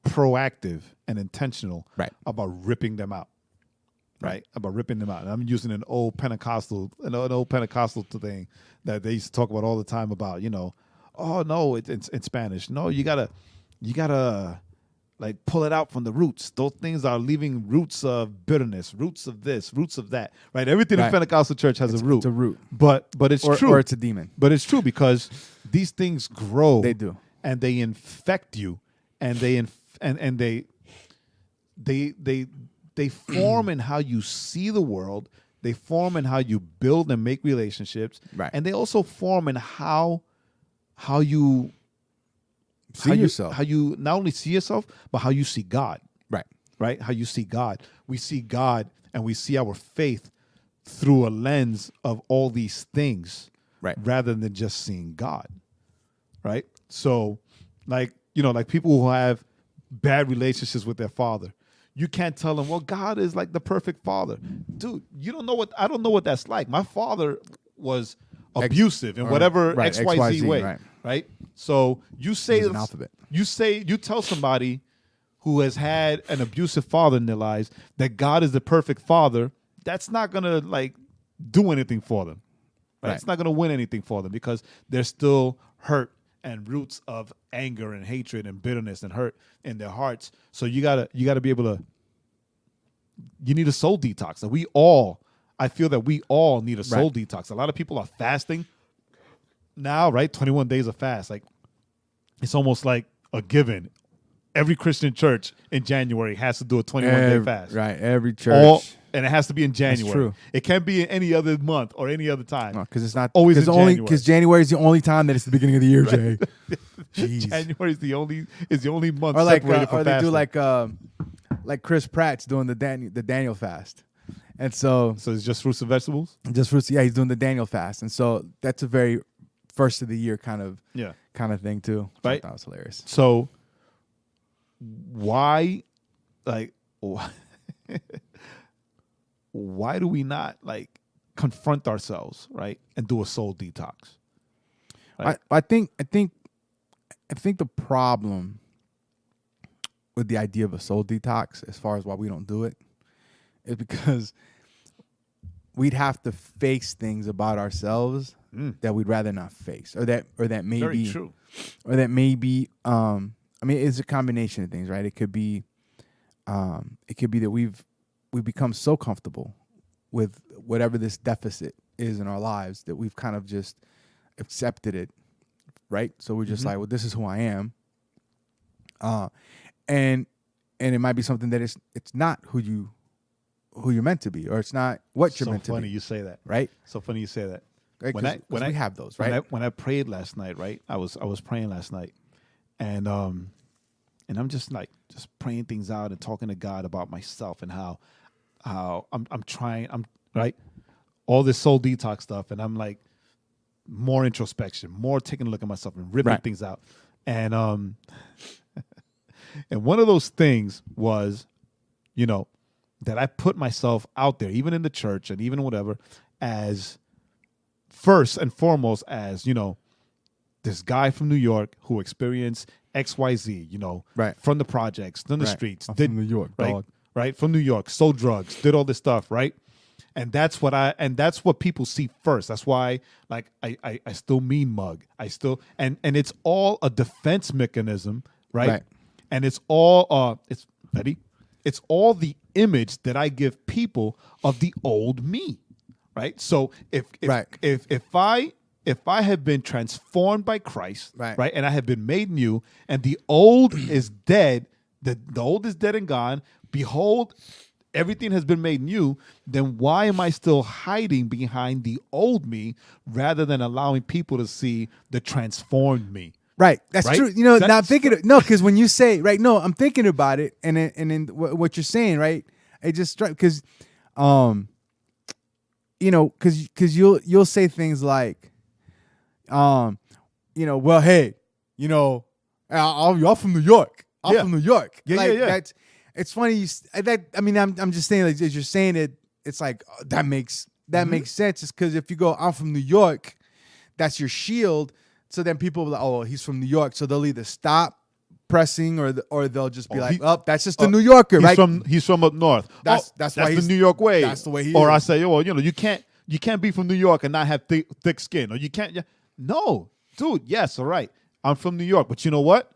proactive and intentional about ripping them out. Right? About ripping them out. And I'm using an old Pentecostal thing that they used to talk about all the time about, you know, oh no, it's in Spanish. No, you gotta like pull it out from the roots. Those things are leaving roots of bitterness, roots of this, roots of that. Right? Everything in Pentecostal church has a root. It's a root. But it's true. Or it's a demon. But it's true because these things grow. They do. And they infect you. And they form in how you see the world. They form in how you build and make relationships. Right. And they also form in how you see yourself. How you not only see yourself, but how you see God. Right? How you see God. We see God and we see our faith through a lens of all these things. Right. Rather than just seeing God. Right? So, like, you know, like people who have bad relationships with their father. You can't tell them, well, God is like the perfect father. Dude, I don't know what that's like. My father was abusive in whatever XYZ way. Right? So you say an alphabet. You tell somebody who has had an abusive father in their lives that God is the perfect father, that's not gonna like do anything for them. Right? It's not gonna win anything for them because they're still hurt and roots of anger and hatred and bitterness and hurt in their hearts. So you gotta be able to. You need a soul detox. And I feel that we all need a soul detox. A lot of people are fasting now, right? 21 days of fast. Like it's almost like a given. Every Christian church in January has to do a 21-day fast. Right, every church. And it has to be in January. That's true. It can't be in any other month or any other time. Because it's not always January. Because January is the only time that it's the beginning of the year, Jay. Jeez. January is the only month or like, separated from or fasting. they do like Chris Pratt's doing the Daniel fast, and so it's just fruits and vegetables. Just fruits, yeah. He's doing the Daniel fast, and so that's a very first of the year kind of thing too. Right, that was hilarious. So why, like, why do we not like confront ourselves, right, and do a soul detox? Right? I think the problem with the idea of a soul detox, as far as why we don't do it, is because we'd have to face things about ourselves that we'd rather not face, or that may very be true, or that may be. I mean, it's a combination of things, right? It could be that we've become so comfortable with whatever this deficit is in our lives that we've kind of just accepted it, right? So we're just like, well, this is who I am, and it might be something that it's not who you're meant to be, or it's not what you're meant to be. So funny you say that, right? So funny you say that. Right? When we have those, right? When I prayed last night, right? I was praying last night, and I'm just praying things out and talking to God about myself and how I'm trying, right, all this soul detox stuff, and I'm like more introspection, more taking a look at myself and ripping things out, and and one of those things was, you know, that I put myself out there, even in the church and even whatever, as first and foremost as, you know, this guy from New York who experienced XYZ, you know, from the projects, from the streets. From New York, dog. Right, from New York, sold drugs, did all this stuff, right? And that's what people see first. That's why, like, I still mean mug. I still, and it's all a defense mechanism, right? And it's all, it's all the image that I give people of the old me, right? So if I have been transformed by Christ, right, and I have been made new, and the old is dead, the old is dead and gone. Behold, everything has been made new. Then why am I still hiding behind the old me rather than allowing people to see the transformed me? Right, that's right? true. You know, now I'm thinking because when you say I'm thinking about it, and then what you're saying, right? It just struck because, because you'll say things like, well, hey, y'all from New York. I'm from New York. Yeah. It's funny. I'm just saying, like, as you're saying it, it's like that makes sense. It's because if you go, I'm from New York, that's your shield. So then people will be like, oh, he's from New York. So they'll either stop pressing or they'll just be that's just a New Yorker, he's right? He's from up north. That's why the New York way. That's the way he or is. I say, you can't be from New York and not have thick skin, or you can't. No, dude. Yes, all right. I'm from New York, but you know what?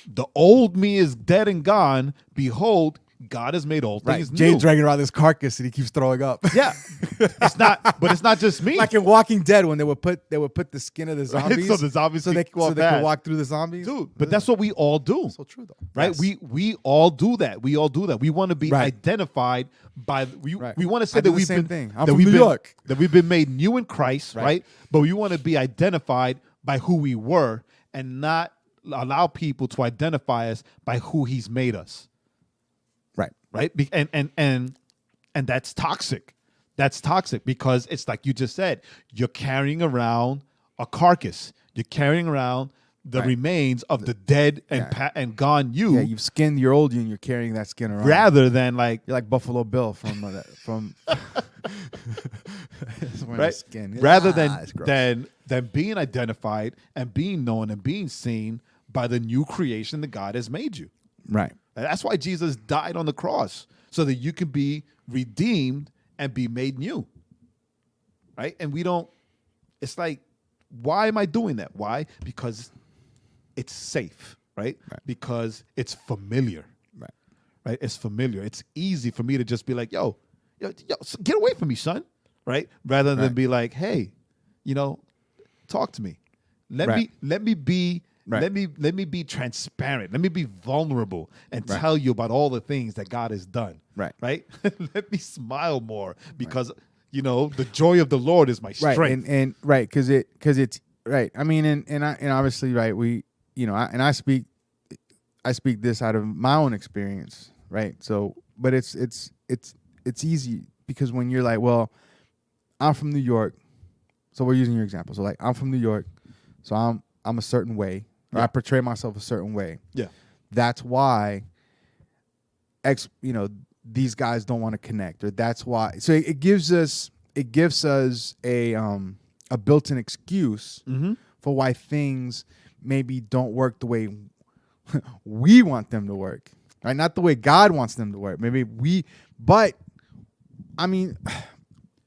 The old me is dead and gone. Behold, God has made all things new. Jay's dragging around this carcass and he keeps throwing up. Yeah, it's not just me. Like in Walking Dead when they would put the skin of the zombies, so the zombies they could could walk through the zombies. Dude, but that's what we all do. So true though, right? Yes. We all do that. We want to be identified by. We want to say that we've been thing. I'm from New York. That we've been made new in Christ, right? But we want to be identified by who we were and not allow people to identify us by who He's made us. Right. And that's toxic. That's toxic because it's like you just said, you're carrying around a carcass. You're carrying around the remains of the dead and gone you. Yeah, you've skinned your old you and you're carrying that skin around. Rather than like you're like Buffalo Bill from right. Skin. Rather than being identified and being known and being seen by the new creation that God has made you. Right. And that's why Jesus died on the cross, so that you can be redeemed and be made new. Right? And it's like, why am I doing that? Why? Because it's safe, right? Because it's familiar. Right? It's familiar. It's easy for me to just be like, yo, get away from me, son. Right? Rather than be like, hey, talk to me. Let me be Let me be transparent. Let me be vulnerable and tell you about all the things that God has done. Right. Let me smile more because the joy of the Lord is my strength. And because it's right. I mean, and obviously, right. We, I speak this out of my own experience, right? So, but it's easy because when you're like, well, I'm from New York, so we're using your example. So like, I'm from New York, so I'm a certain way. Or I portray myself a certain way. Yeah. That's why these guys don't want to connect, or that's why. So it gives us a built-in excuse for why things maybe don't work the way we want them to work. Right? Not the way God wants them to work. But I mean,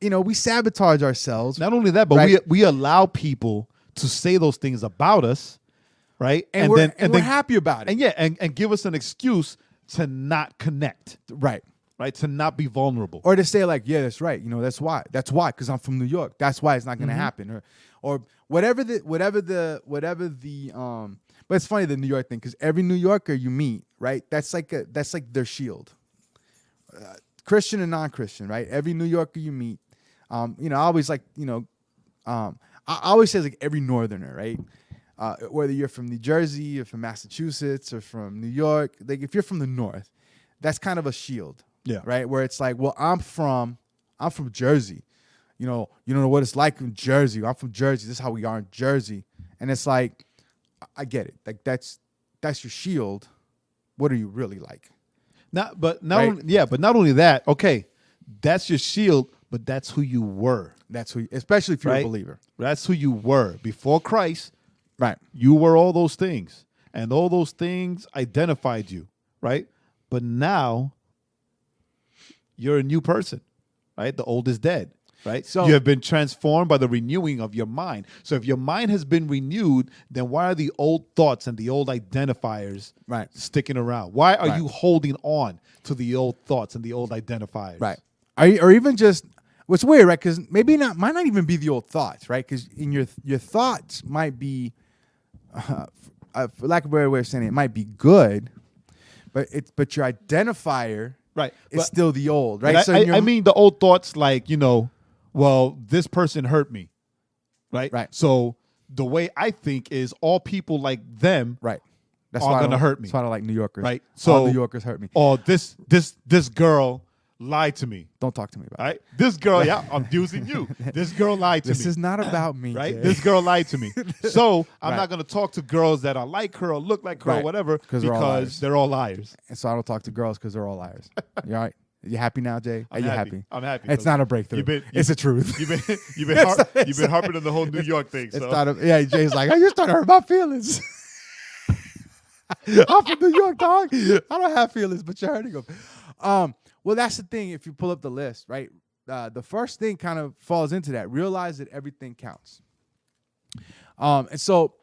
we sabotage ourselves. Not only that, but we allow people to say those things about us. Right. And we're happy about it. And give us an excuse to not connect. Right. To not be vulnerable. Or to say like, yeah, that's right. That's why. That's why, because I'm from New York. That's why it's not going to happen. Or whatever the but it's funny, the New York thing, because every New Yorker you meet, right? That's like their shield. Christian and non-Christian, right? Every New Yorker you meet, I always like, I always say like every Northerner, right? Whether you're from New Jersey or from Massachusetts or from New York, like if you're from the North, that's kind of a shield, right? Where it's like, well, I'm from Jersey, you don't know what it's like in Jersey. I'm from Jersey. This is how we are in Jersey, and it's like, I get it. Like that's your shield. What are you really like? But not only that. Okay, that's your shield, but that's who you were. That's who, especially if you're a believer. That's who you were before Christ. Right. You were all those things, and all those things identified you, right? But now you're a new person, right? The old is dead. right? So- you have been transformed by the renewing of your mind. So if your mind has been renewed, then why are the old thoughts and the old identifiers Right. sticking around? Why are Right. you holding on to the old thoughts and the old identifiers? Right. Or even just what's weird, right? Because might not even be the old thoughts, right? Because in your thoughts might be, for lack of a better way of saying it, might be good, but your identifier Right. is But- still the old, And right? So I mean the old thoughts like, well, this person hurt me, right? Right. So the way I think is all people like them, right. That's are why I gonna don't- hurt me. That's why I don't like New Yorkers. right? All So New Yorkers hurt me. or this girl lied to me, Don't talk to me about all right? This girl, yeah, I'm using you. This girl lied to This me. is not about me, Right? Jay. This girl lied to me. So I'm Right. not going to talk to girls that are like her or look like her or Right. whatever 'Cause they're all liars. because they're all liars. And so I don't talk to girls because they're all liars. You all right? You happy now, Jay? Are I'm you happy. happy? I'm happy. It's not a breakthrough. It's a truth. You've been It's you've been harping on the whole New York thing. It's So not yeah, Jay's like, oh, you're starting to hurt my feelings. I'm from New York, dog. I don't have feelings, but you're hurting them. Well, that's the thing. If you pull up the list, right? The first thing kind of falls into that. Realize that everything counts. And so, all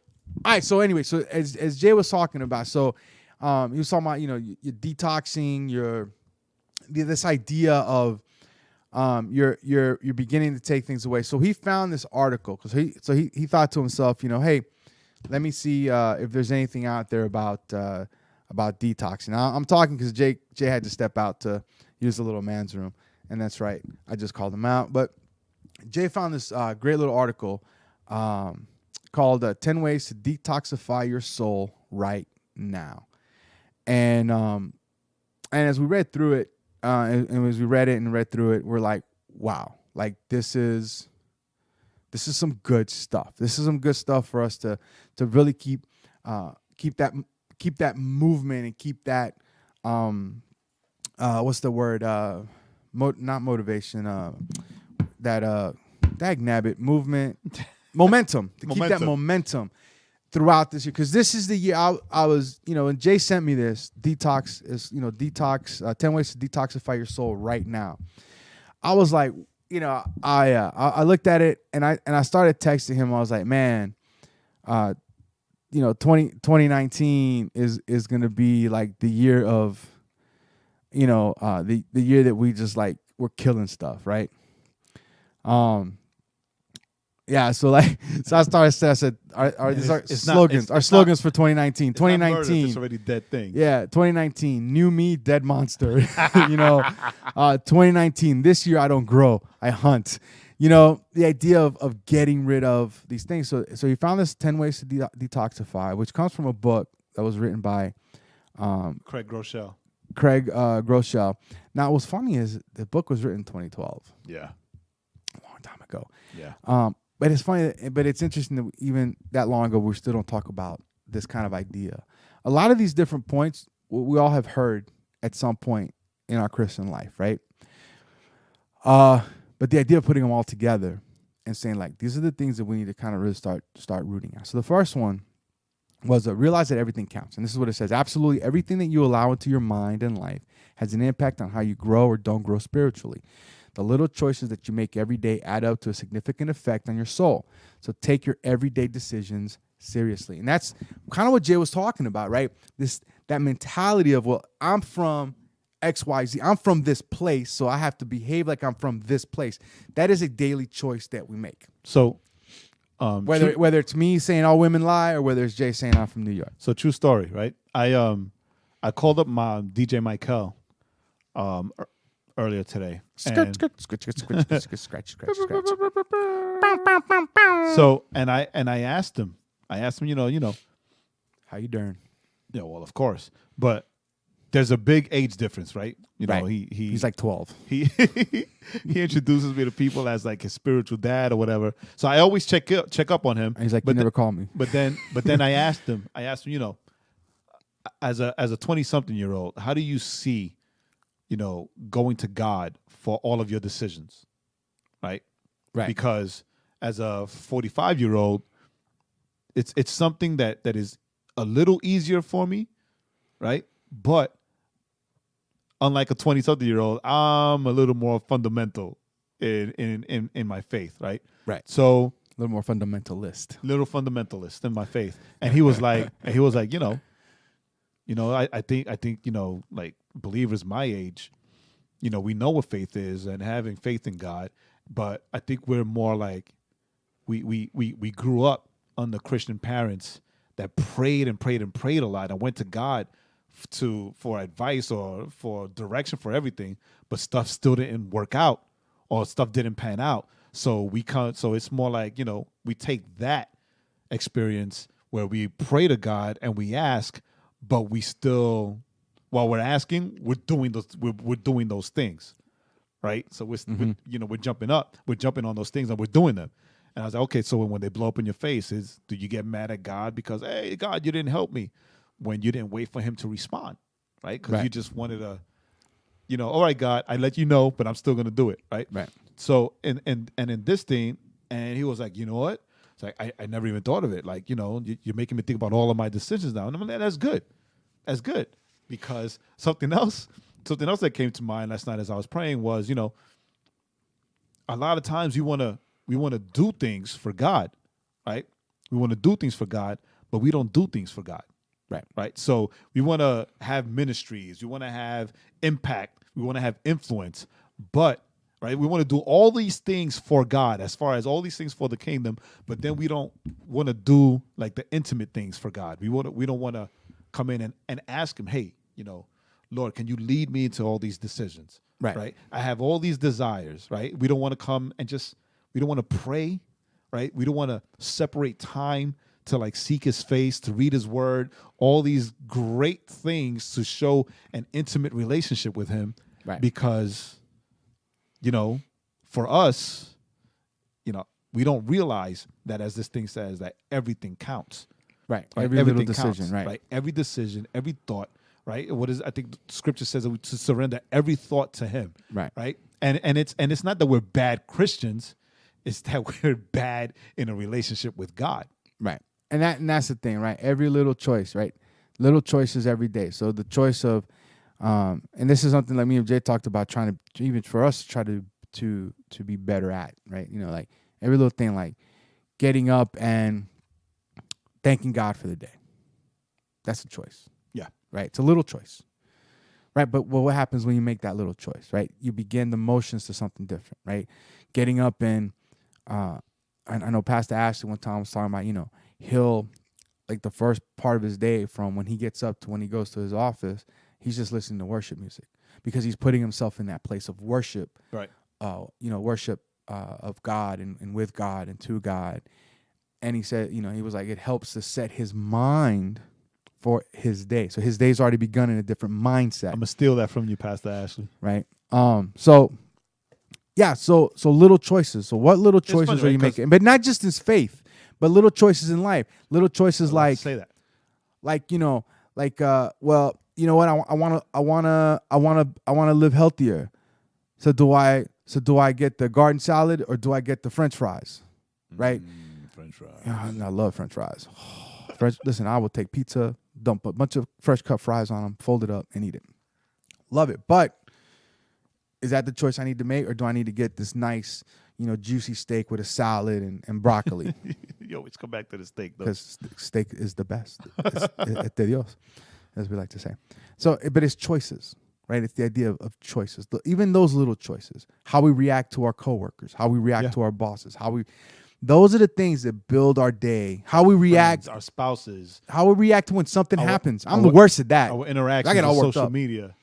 right. So anyway, so as Jay was talking about, so he was talking about, you're detoxing, this idea of you're beginning to take things away. So he found this article because he thought to himself, hey, let me see if there's anything out there about detoxing. Now, I'm talking because Jay had to step out to use the little man's room, and that's right. I just called him out. But Jay found this great little article called 10 Ways to Detoxify Your Soul Right Now. And as we read through it, and as we read it and read through it, we're like, wow, like this is some good stuff. This is some good stuff for us to really keep that movement and keep that what's the word? Not motivation. That dagnabbit movement, momentum. To keep that momentum throughout this year, because this is the year I was, and Jay sent me this detox is, detox 10 ways to detoxify your soul right now. I was like, I looked at it and I started texting him. I was like, man, 2019 is gonna be like the year of, the year that we just like we're killing stuff, right? Yeah, so I started. I said, "Are these our slogans? Our slogans for 2019? 2019, it's already dead thing. Yeah, 2019, new me, dead monster. 2019, this year I don't grow, I hunt. The idea of getting rid of these things. So he found this 10 ways to detoxify, which comes from a book that was written by Craig Groeschel. Groeschel. Now, what's funny is the book was written in 2012, Yeah. a long time ago. Yeah. But it's funny, but it's interesting that even that long ago, we still don't talk about this kind of idea. A lot of these different points, we all have heard at some point in our Christian life, right? But the idea of putting them all together and saying, like, these are the things that we need to kind of really start rooting at. So the first one was realize that everything counts. And this is what it says. Absolutely everything that you allow into your mind and life has an impact on how you grow or don't grow spiritually. The little choices that you make every day add up to a significant effect on your soul. So take your everyday decisions seriously. And that's kind of what Jay was talking about, right? That mentality of, well, I'm from XYZ. I'm from this place, so I have to behave like I'm from this place. That is a daily choice that we make. So whether it's me saying all women lie or whether it's Jay saying I'm from New York. So true story, right? I called up my DJ Michael earlier today. Scratch. So and I asked him, How you doing? Yeah, well, of course. But there's a big age difference, right? Right. He's like 12. He introduces me to people as like his spiritual dad or whatever. So I always check up on him. And he's like, but you never call me. But then I asked him, as a 20-something-year-old, how do you see, going to God for all of your decisions, right? Right. Because as a 45-year-old, it's something that is a little easier for me, right? But unlike a 20-something-year-old, I'm a little more fundamental in my faith, right? Right. So A little more fundamentalist. little fundamentalist in my faith, and he was like, I think like believers my age, we know what faith is and having faith in God, but I think we're more like we grew up under Christian parents that prayed and prayed and prayed a lot and went to God for advice or for direction for everything, but stuff still didn't work out or stuff didn't pan out. So so it's more like, we take that experience where we pray to God and we ask, but we still, while we're asking, we're doing those things, right? So we're jumping on those things and we're doing them. And I was like, okay, so when they blow up in your face, do you get mad at God because, hey, God, you didn't help me, when you didn't wait for him to respond, right? Because you just wanted to, all right, God, I let you know, but I'm still going to do it, right? Right. So, and in this thing, and he was like, you know what? It's like, I never even thought of it. Like, you're making me think about all of my decisions now. And I'm like, that's good. That's good. Because something else that came to mind last night as I was praying was, a lot of times we want to do things for God, right? We want to do things for God, but we don't do things for God. Right. So we want to have ministries. We want to have impact. We want to have influence. But, right, we want to do all these things for God, as far as all these things for the kingdom. But then we don't want to do like the intimate things for God. We don't want to come in and ask him, hey, Lord, can you lead me into all these decisions? Right. I have all these desires. Right. We don't want to come and we don't want to pray. Right. We don't want to separate time to like seek his face, to read his word, all these great things to show an intimate relationship with him. Right. Because, for us, we don't realize that, as this thing says, that everything counts. Right. Right? Every Everything little decision, counts, right. Every decision, every thought, right? I think the scripture says that we to surrender every thought to him. Right. Right. And it's not that we're bad Christians, it's that we're bad in a relationship with God. Right. And that's the thing, right? Every little choice, right? Little choices every day. So the choice of, and this is something like me and Jay talked about, trying to, even for us, try to be better at, right? Like every little thing, like getting up and thanking God for the day. That's a choice. Yeah. Right. It's a little choice. Right. But what happens when you make that little choice, right? You begin the motions to something different, right? Getting up and, I know Pastor Ashley one time was talking about, he'll, like the first part of his day from when he gets up to when he goes to his office, he's just listening to worship music because he's putting himself in that place of worship, right? Worship of God and with God and to God. And he said, he was like, it helps to set his mind for his day. So his day's already begun in a different mindset. I'm going to steal that from you, Pastor Ashley. Right. So little choices. So what little choices are you making? But not just in faith, but little choices in life. Little choices like say that. Like, well, you know what? I want to live healthier. So do I get the garden salad or do I get the French fries? Right? French fries. I love French fries. Listen, I will take pizza, dump a bunch of fresh cut fries on them, fold it up, and eat it. Love it. But is that the choice I need to make, or do I need to get this nice, juicy steak with a salad and broccoli? You always come back to the steak, though. Because steak is the best. Es de Dios, as we like to say. So, but it's choices, right? It's the idea of choices. Even those little choices, how we react to our coworkers, how we react to our bosses, those are the things that build our day. How we react, our spouses, how we react when something happens. I'm the worst at that. Our interactions on social media.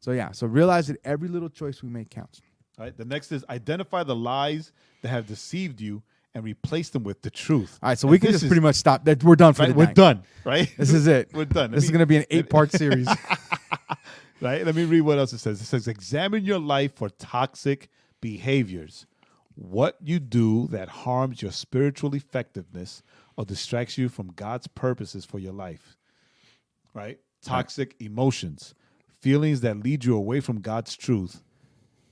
So realize that every little choice we make counts. All right. The next is identify the lies that have deceived you and replace them with the truth. All right, so we can just pretty much stop. That we're done for the night. We're done, right? This is it. We're done. This is going to be an 8-part series. Right? Let me read what else it says. It says, examine your life for toxic behaviors. What you do that harms your spiritual effectiveness or distracts you from God's purposes for your life. Right? Toxic emotions. Feelings that lead you away from God's truth,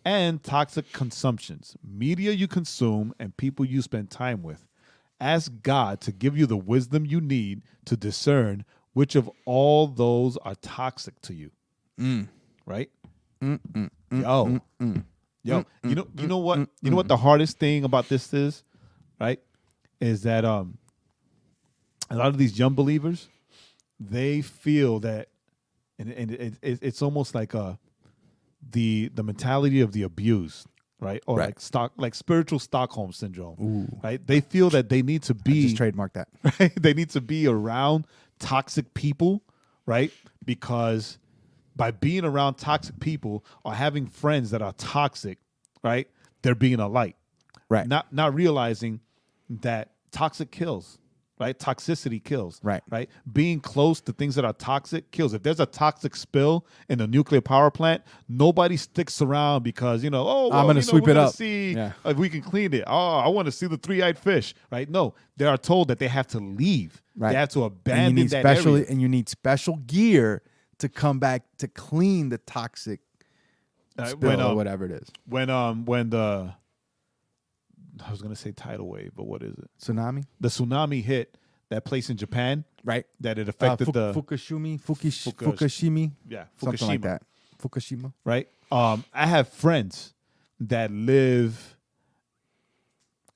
and toxic consumptions, media you consume and people you spend time with. Ask God to give you the wisdom you need to discern which of all those are toxic to you. Right? Yo, you know what the hardest thing about this is, right? Is that a lot of these young believers, they feel that, and it's almost like the mentality of the abused, right? Or like spiritual Stockholm syndrome, right? They feel that they need to be just trademark that. Right? They need to be around toxic people, right? Because by being around toxic people or having friends that are toxic, right? They're being a light, Right. Not realizing that toxic kills. Right, toxicity kills. Right, being close to things that are toxic kills. If there's a toxic spill in a nuclear power plant, nobody sticks around because I'm going to sweep it up. See if we can clean it. Oh, I want to see the three-eyed fish. Right? No, they are told that they have to leave. Right. They have to abandon that area. area. And you need special gear to come back to clean the toxic spill or whatever it is. When the I was gonna say tidal wave, but what is it? Tsunami. The tsunami hit that place in Japan, right? That it affected Fukushima. Yeah, something like that. Fukushima. Right. I have friends that live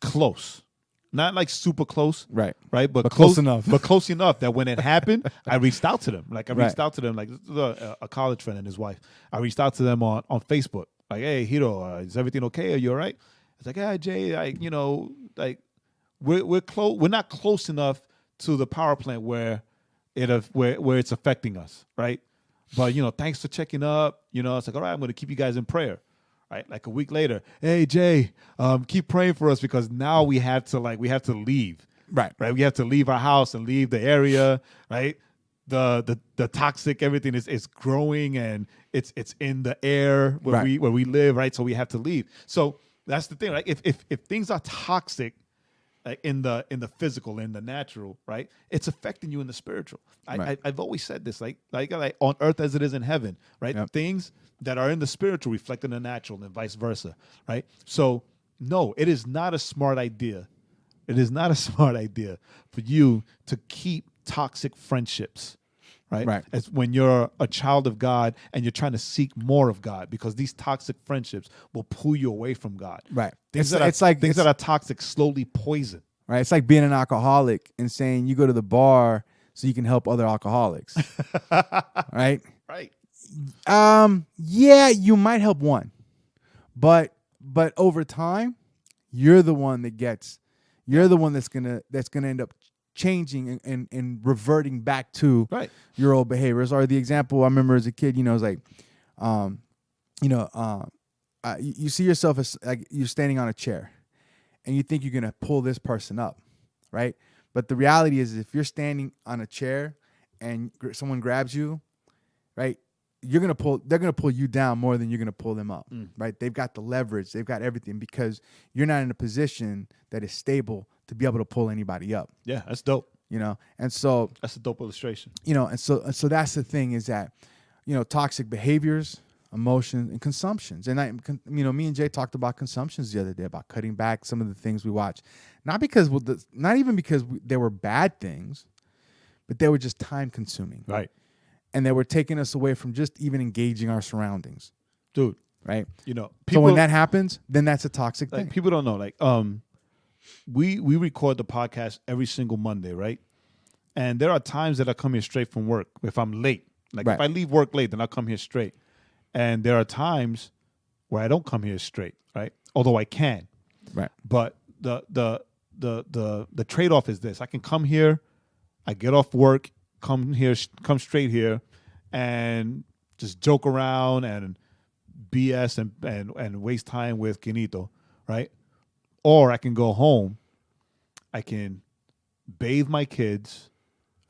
close, not like super close, right? But close enough. But close enough that when it happened, I reached out to them. Like a college friend and his wife. I reached out to them on Facebook. Like, hey, Hiro, is everything okay? Are you all right? It's like, yeah, Jay, we're close. We're not close enough to the power plant where it's affecting us, right? But thanks for checking up. It's like, all right, I'm going to keep you guys in prayer, right? Like a week later, hey Jay, keep praying for us because now we have to leave, right? We have to leave our house and leave the area, right? The toxic everything is growing and it's in the air where we live, right? So we have to leave. So that's the thing, right? If things are toxic, like in the physical, in the natural, right? It's affecting you in the spiritual. I've always said this, like on earth as it is in heaven, right? Yep. Things that are in the spiritual reflect in the natural, and vice versa, right? So no, it is not a smart idea. It is not a smart idea for you to keep toxic friendships. Right. It's when you're a child of God and you're trying to seek more of God, because these toxic friendships will pull you away from God. Right. Things that are toxic slowly poison. Right. It's like being an alcoholic and saying you go to the bar so you can help other alcoholics. Right. Right. Yeah, you might help one, but over time, you're the one that's gonna end up changing and reverting back to your old behaviors. Or the example I remember as a kid, it's like, you see yourself as like you're standing on a chair and you think you're going to pull this person up, right? But the reality is if you're standing on a chair and someone grabs you, right, they're going to pull you down more than you're going to pull them up, right? They've got the leverage. They've got everything because you're not in a position that is stable to be able to pull anybody up. Yeah, that's dope. And so that's a dope illustration. And so that's the thing is that, toxic behaviors, emotions, and consumptions. And me and Jay talked about consumptions the other day, about cutting back some of the things we watch, not even because they were bad things, but they were just time consuming. Right. And they were taking us away from just even engaging our surroundings. Dude. Right. People, so when that happens, then that's a toxic thing. People don't know, we record the podcast every single Monday, right? And there are times that I come here straight from work if I'm late. If I leave work late, then I'll come here straight. And there are times where I don't come here straight, right? Although I can. Right. But the trade-off is this. I can come here, I get off work, come straight here and just joke around and BS and waste time with Quinito, right? Or I can go home, I can bathe my kids,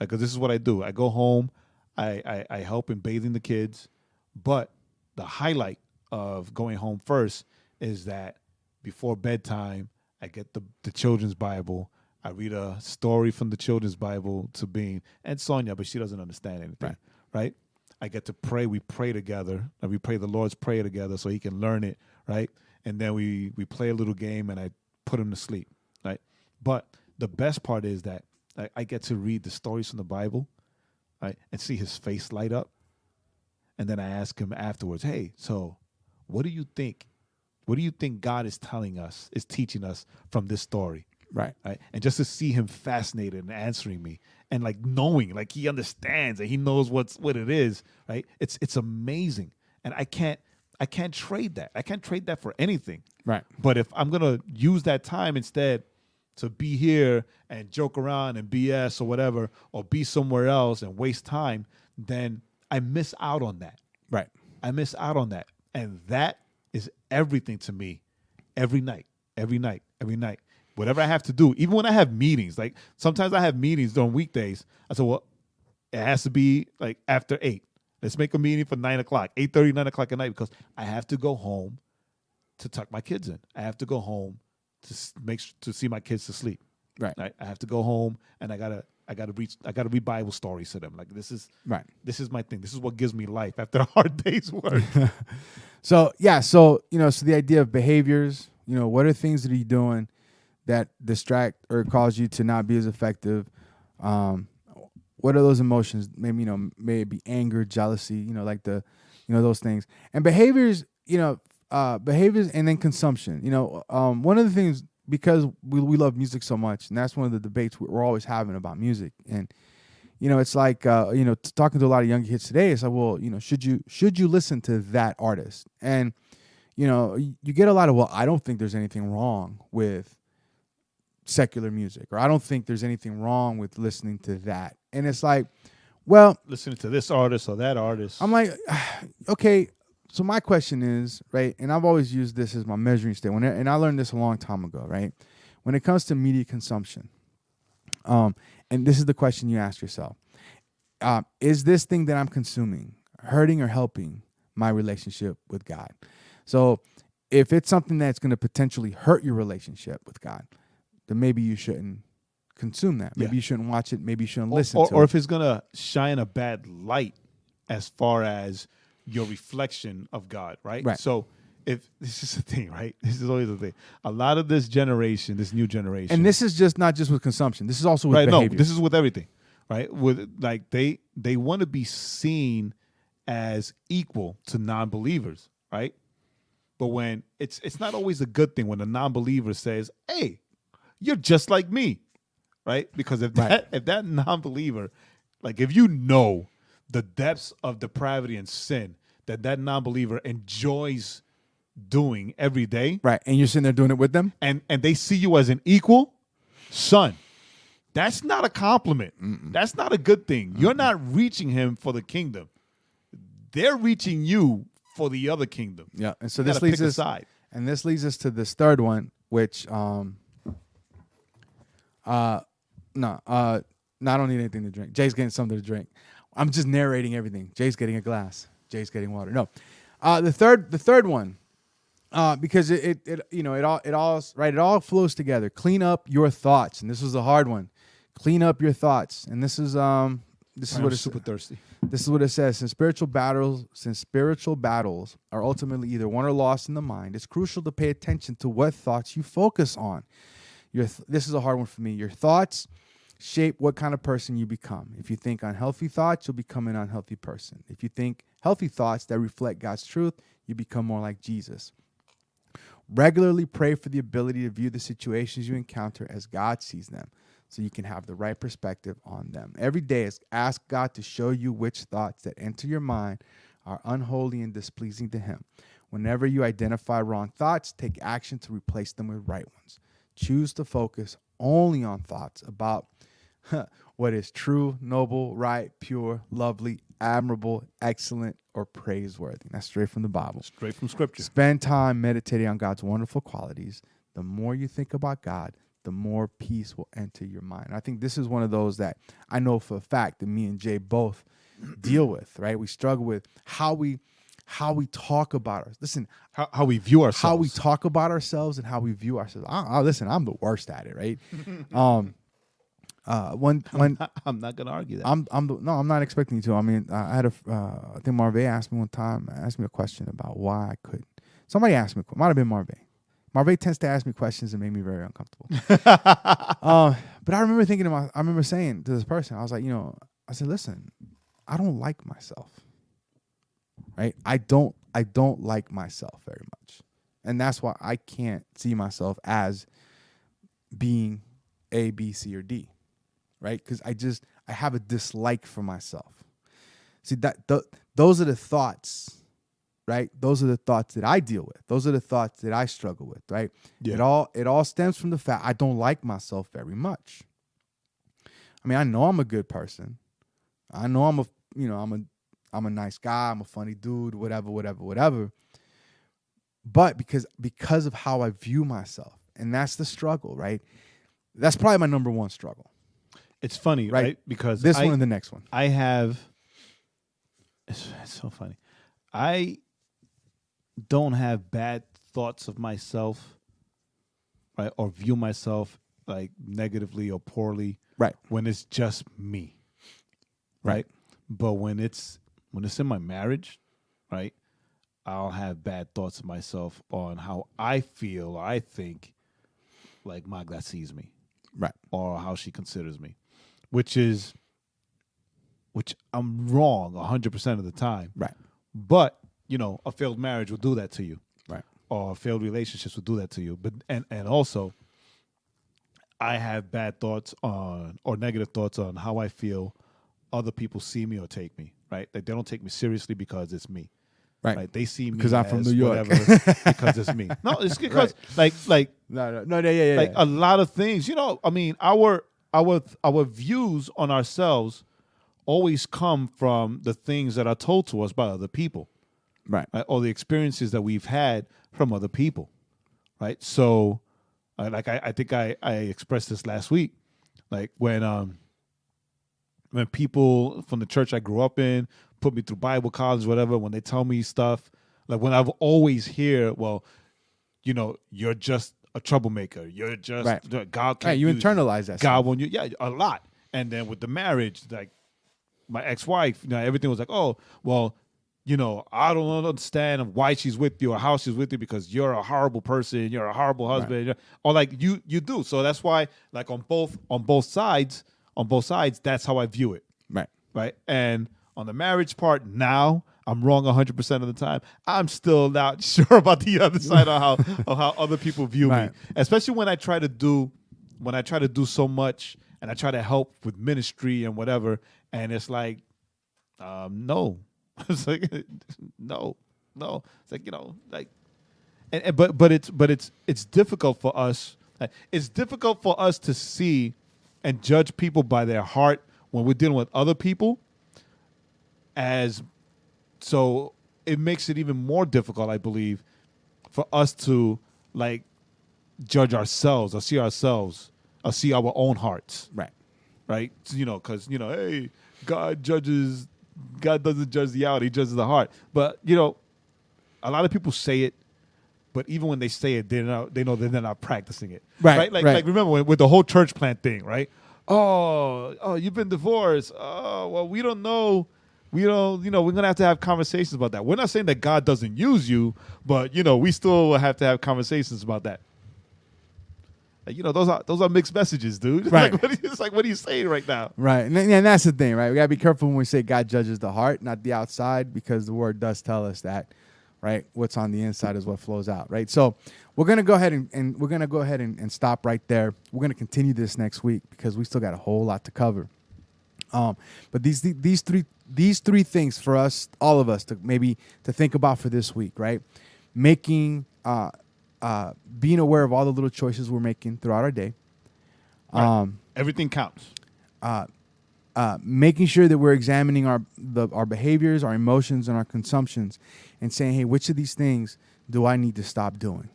because this is what I do. I go home, I help in bathing the kids, but the highlight of going home first is that before bedtime, I get the children's Bible. I read a story from the children's Bible to Bean and Sonia, but she doesn't understand anything, right? I get to pray. We pray together. And we pray the Lord's Prayer together so he can learn it, right? And then we play a little game and I put him to sleep, right? But the best part is that I get to read the stories from the Bible, right, and see his face light up. And then I ask him afterwards, hey, so what do you think What do you think God is telling us, is teaching us from this story? Right. Right. And just to see him fascinated and answering me and like knowing, like he understands and he knows what it is. Right. It's amazing. And I can't trade that. I can't trade that for anything. Right. But if I'm going to use that time instead to be here and joke around and BS or whatever, or be somewhere else and waste time, then I miss out on that. Right. I miss out on that. And that is everything to me every night. Whatever I have to do, even when I have meetings, like sometimes I have meetings during weekdays. I said, well, it has to be like after 8. Let's make a meeting for 9 o'clock, 8:30, 9 o'clock at night, because I have to go home to tuck my kids in. I have to go home to see my kids to sleep. Right. I have to go home and I gotta read Bible stories to them. Like this is my thing. This is what gives me life after a hard day's work. So the idea of behaviors, what are things that are you doing that distract or cause you to not be as effective? What are those emotions? Maybe, maybe anger, jealousy, like those things. And behaviors, behaviors and then consumption. One of the things, because we love music so much, and that's one of the debates we're always having about music. And, it's like, talking to a lot of young kids today, it's like, well, should you listen to that artist? And, you get a lot of, well, I don't think there's anything wrong with secular music, or I don't think there's anything wrong with listening to that. And it's like, well, listening to this artist or that artist. I'm like, okay. So my question is, right, and I've always used this as my measuring stick, and I learned this a long time ago, right? When it comes to media consumption, and this is the question you ask yourself, is this thing that I'm consuming hurting or helping my relationship with God? So if it's something that's going to potentially hurt your relationship with God, then maybe you shouldn't consume that. Maybe you shouldn't watch it. Maybe you shouldn't listen to it. Or if it's going to shine a bad light as far as your reflection of God, right? Right. So if this is the thing, right? This is always the thing. A lot of this new generation. And this is not just with consumption. This is also with behavior. No, this is with everything, right? With like they want to be seen as equal to non-believers, right? But when it's not always a good thing when a non-believer says, "Hey, you're just like me." Right? Because if that non-believer, like if you know the depths of depravity and sin that non-believer enjoys doing every day. Right. And you're sitting there doing it with them. And they see you as an equal, son, that's not a compliment. Mm-mm. That's not a good thing. Mm-mm. You're not reaching him for the kingdom. They're reaching you for the other kingdom. Yeah. And so this leads us to this third one, which No, I don't need anything to drink. Jay's getting something to drink. I'm just narrating everything. Jay's getting a glass. Jay's getting water. No, the third one, because it all flows together. Clean up your thoughts, and this was a hard one. Clean up your thoughts, and this is what it's super thirsty. This is what it says. Since spiritual battles are ultimately either won or lost in the mind, it's crucial to pay attention to what thoughts you focus on. This is a hard one for me. Your thoughts shape what kind of person you become. If you think unhealthy thoughts, you'll become an unhealthy person. If you think healthy thoughts that reflect God's truth, you become more like Jesus. Regularly pray for the ability to view the situations you encounter as God sees them, so you can have the right perspective on them. Every day, ask God to show you which thoughts that enter your mind are unholy and displeasing to Him. Whenever you identify wrong thoughts, take action to replace them with right ones. Choose to focus only on thoughts about what is true, noble, right, pure, lovely, admirable, excellent, or praiseworthy. That's straight from the Bible. Straight from Scripture. Spend time meditating on God's wonderful qualities. The more you think about God, the more peace will enter your mind. And I think this is one of those that I know for a fact that me and Jay both deal with, right? We struggle with how we talk about ourselves. Listen, how we view ourselves. How we talk about ourselves and how we view ourselves. Listen, I'm the worst at it, right? I'm not gonna argue that. I'm not expecting you to. I mean, I had I think Marve asked me one time, asked me a question about why I couldn't. Somebody asked me, might have been Marve. Marve tends to ask me questions that make me very uncomfortable. But I remember saying to this person, I was like, I said, listen, I don't like myself. Right? I don't like myself very much. And that's why I can't see myself as being A, B, C, or D, right? Because I have a dislike for myself. See, those are the thoughts, right? Those are the thoughts that I deal with. Those are the thoughts that I struggle with, right? Yeah. It all stems from the fact I don't like myself very much. I mean, I know I'm a good person. I know I'm a nice guy. I'm a funny dude, whatever. But because of how I view myself, and that's the struggle, right? That's probably my number one struggle. It's funny, right? Because this one and the next one. I have. It's so funny. I don't have bad thoughts of myself, right, or view myself like negatively or poorly, right, when it's just me, right? But when it's in my marriage, right, I'll have bad thoughts of myself on how I feel or I think like Magda sees me, right, or how she considers me, which I'm wrong 100% of the time, right. But a failed marriage will do that to you, right, or failed relationships will do that to you. But and also, I have bad thoughts on or negative thoughts on how I feel other people see me or take me, right? Like they don't take me seriously because it's me. Right. They see me because I'm from New York. Because it's me. No, it's because right. yeah. Like a lot of things, I mean, our views on ourselves always come from the things that are told to us by other people. Right. Or the experiences that we've had from other people. Right. So I think I expressed this last week. Like when people from the church I grew up in put me through Bible college, whatever, when they tell me stuff, like when I've always hear, well, you're just a troublemaker. You're just right. God can't you internalize that. God won't you? Yeah, a lot. And then with the marriage, like my ex-wife, everything was like, oh, well, I don't understand why she's with you or how she's with you because you're a horrible person, you're a horrible husband, right. Or like you do. So that's why, like on both sides, that's how I view it. Right. Right. And on the marriage part, now I'm wrong 100% of the time. I'm still not sure about the other side of how other people view me, especially when I try to do so much and I try to help with ministry and whatever, and it's like, no. It's like no. It's like but it's difficult for us. It's difficult for us to see and judge people by their heart when we're dealing with other people. So it makes it even more difficult, I believe, for us to like judge ourselves or see ourselves or see our own hearts. Right. Because hey, God doesn't judge the out, he judges the heart. But, a lot of people say it, but even when they say it, they know they're not practicing it. Right. Like remember with the whole church plant thing, right? Oh, you've been divorced. Oh, well, we don't know. We're going to have conversations about that. We're not saying that God doesn't use you, but, we still have to have conversations about that. Those are mixed messages, dude. Right. What are you saying right now? Right. And that's the thing, right? We got to be careful when we say God judges the heart, not the outside, because the word does tell us that, right? What's on the inside is what flows out, right? So we're going to go ahead and stop right there. We're going to continue this next week because we still got a whole lot to cover. But these three things for us, all of us, to think about for this week, right? Making being aware of all the little choices we're making throughout our day. Everything counts. Making sure that we're examining our behaviors, our emotions, and our consumptions, and saying, "Hey, which of these things do I need to stop doing?"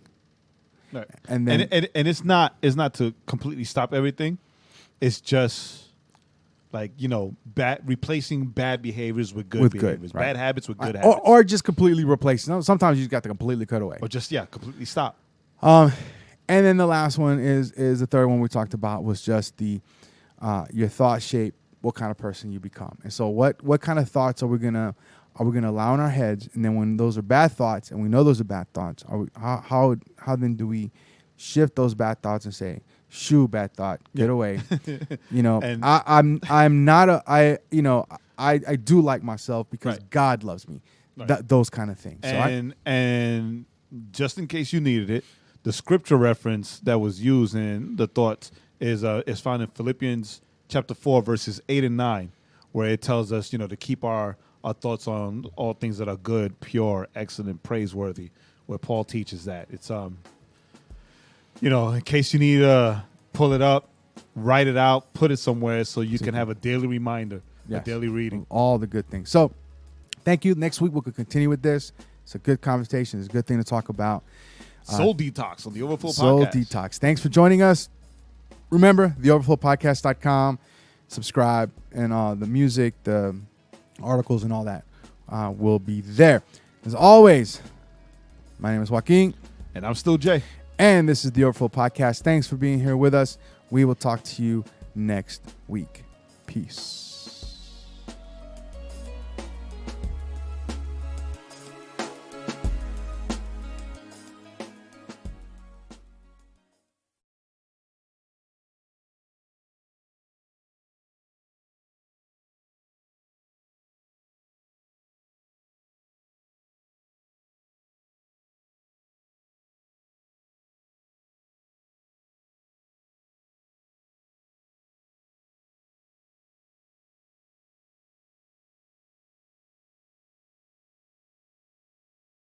Right. And then, and it's not to completely stop everything. It's just like replacing bad behaviors with good behaviors, right. Bad habits with good habits, or just completely replace. Sometimes you just got to completely cut away, or just completely stop. And then the last one is the third one we talked about was just the your thought shape what kind of person you become. And so what kind of thoughts are we gonna allow in our heads? And then when those are bad thoughts, and we know those are bad thoughts, how then do we shift those bad thoughts and say, "Shoo, bad thought, get away." And I do like myself because God loves me. Those kind of things. And just in case you needed it, the scripture reference that was used in the thoughts is found in Philippians chapter 4, verses 8 and 9, where it tells us, to keep our thoughts on all things that are good, pure, excellent, praiseworthy, where Paul teaches that. It's, in case you need to pull it up, write it out, put it somewhere so you can have a daily reminder, a daily reading. All the good things. So thank you. Next week, we'll continue with this. It's a good conversation. It's a good thing to talk about. Soul Detox on the Overflow Podcast. Soul Detox. Thanks for joining us. Remember, theoverflowpodcast.com. Subscribe, and the music, the articles, and all that will be there. As always, my name is Joaquin. And I'm still Jay. And this is the Overflow Podcast. Thanks for being here with us. We will talk to you next week. Peace.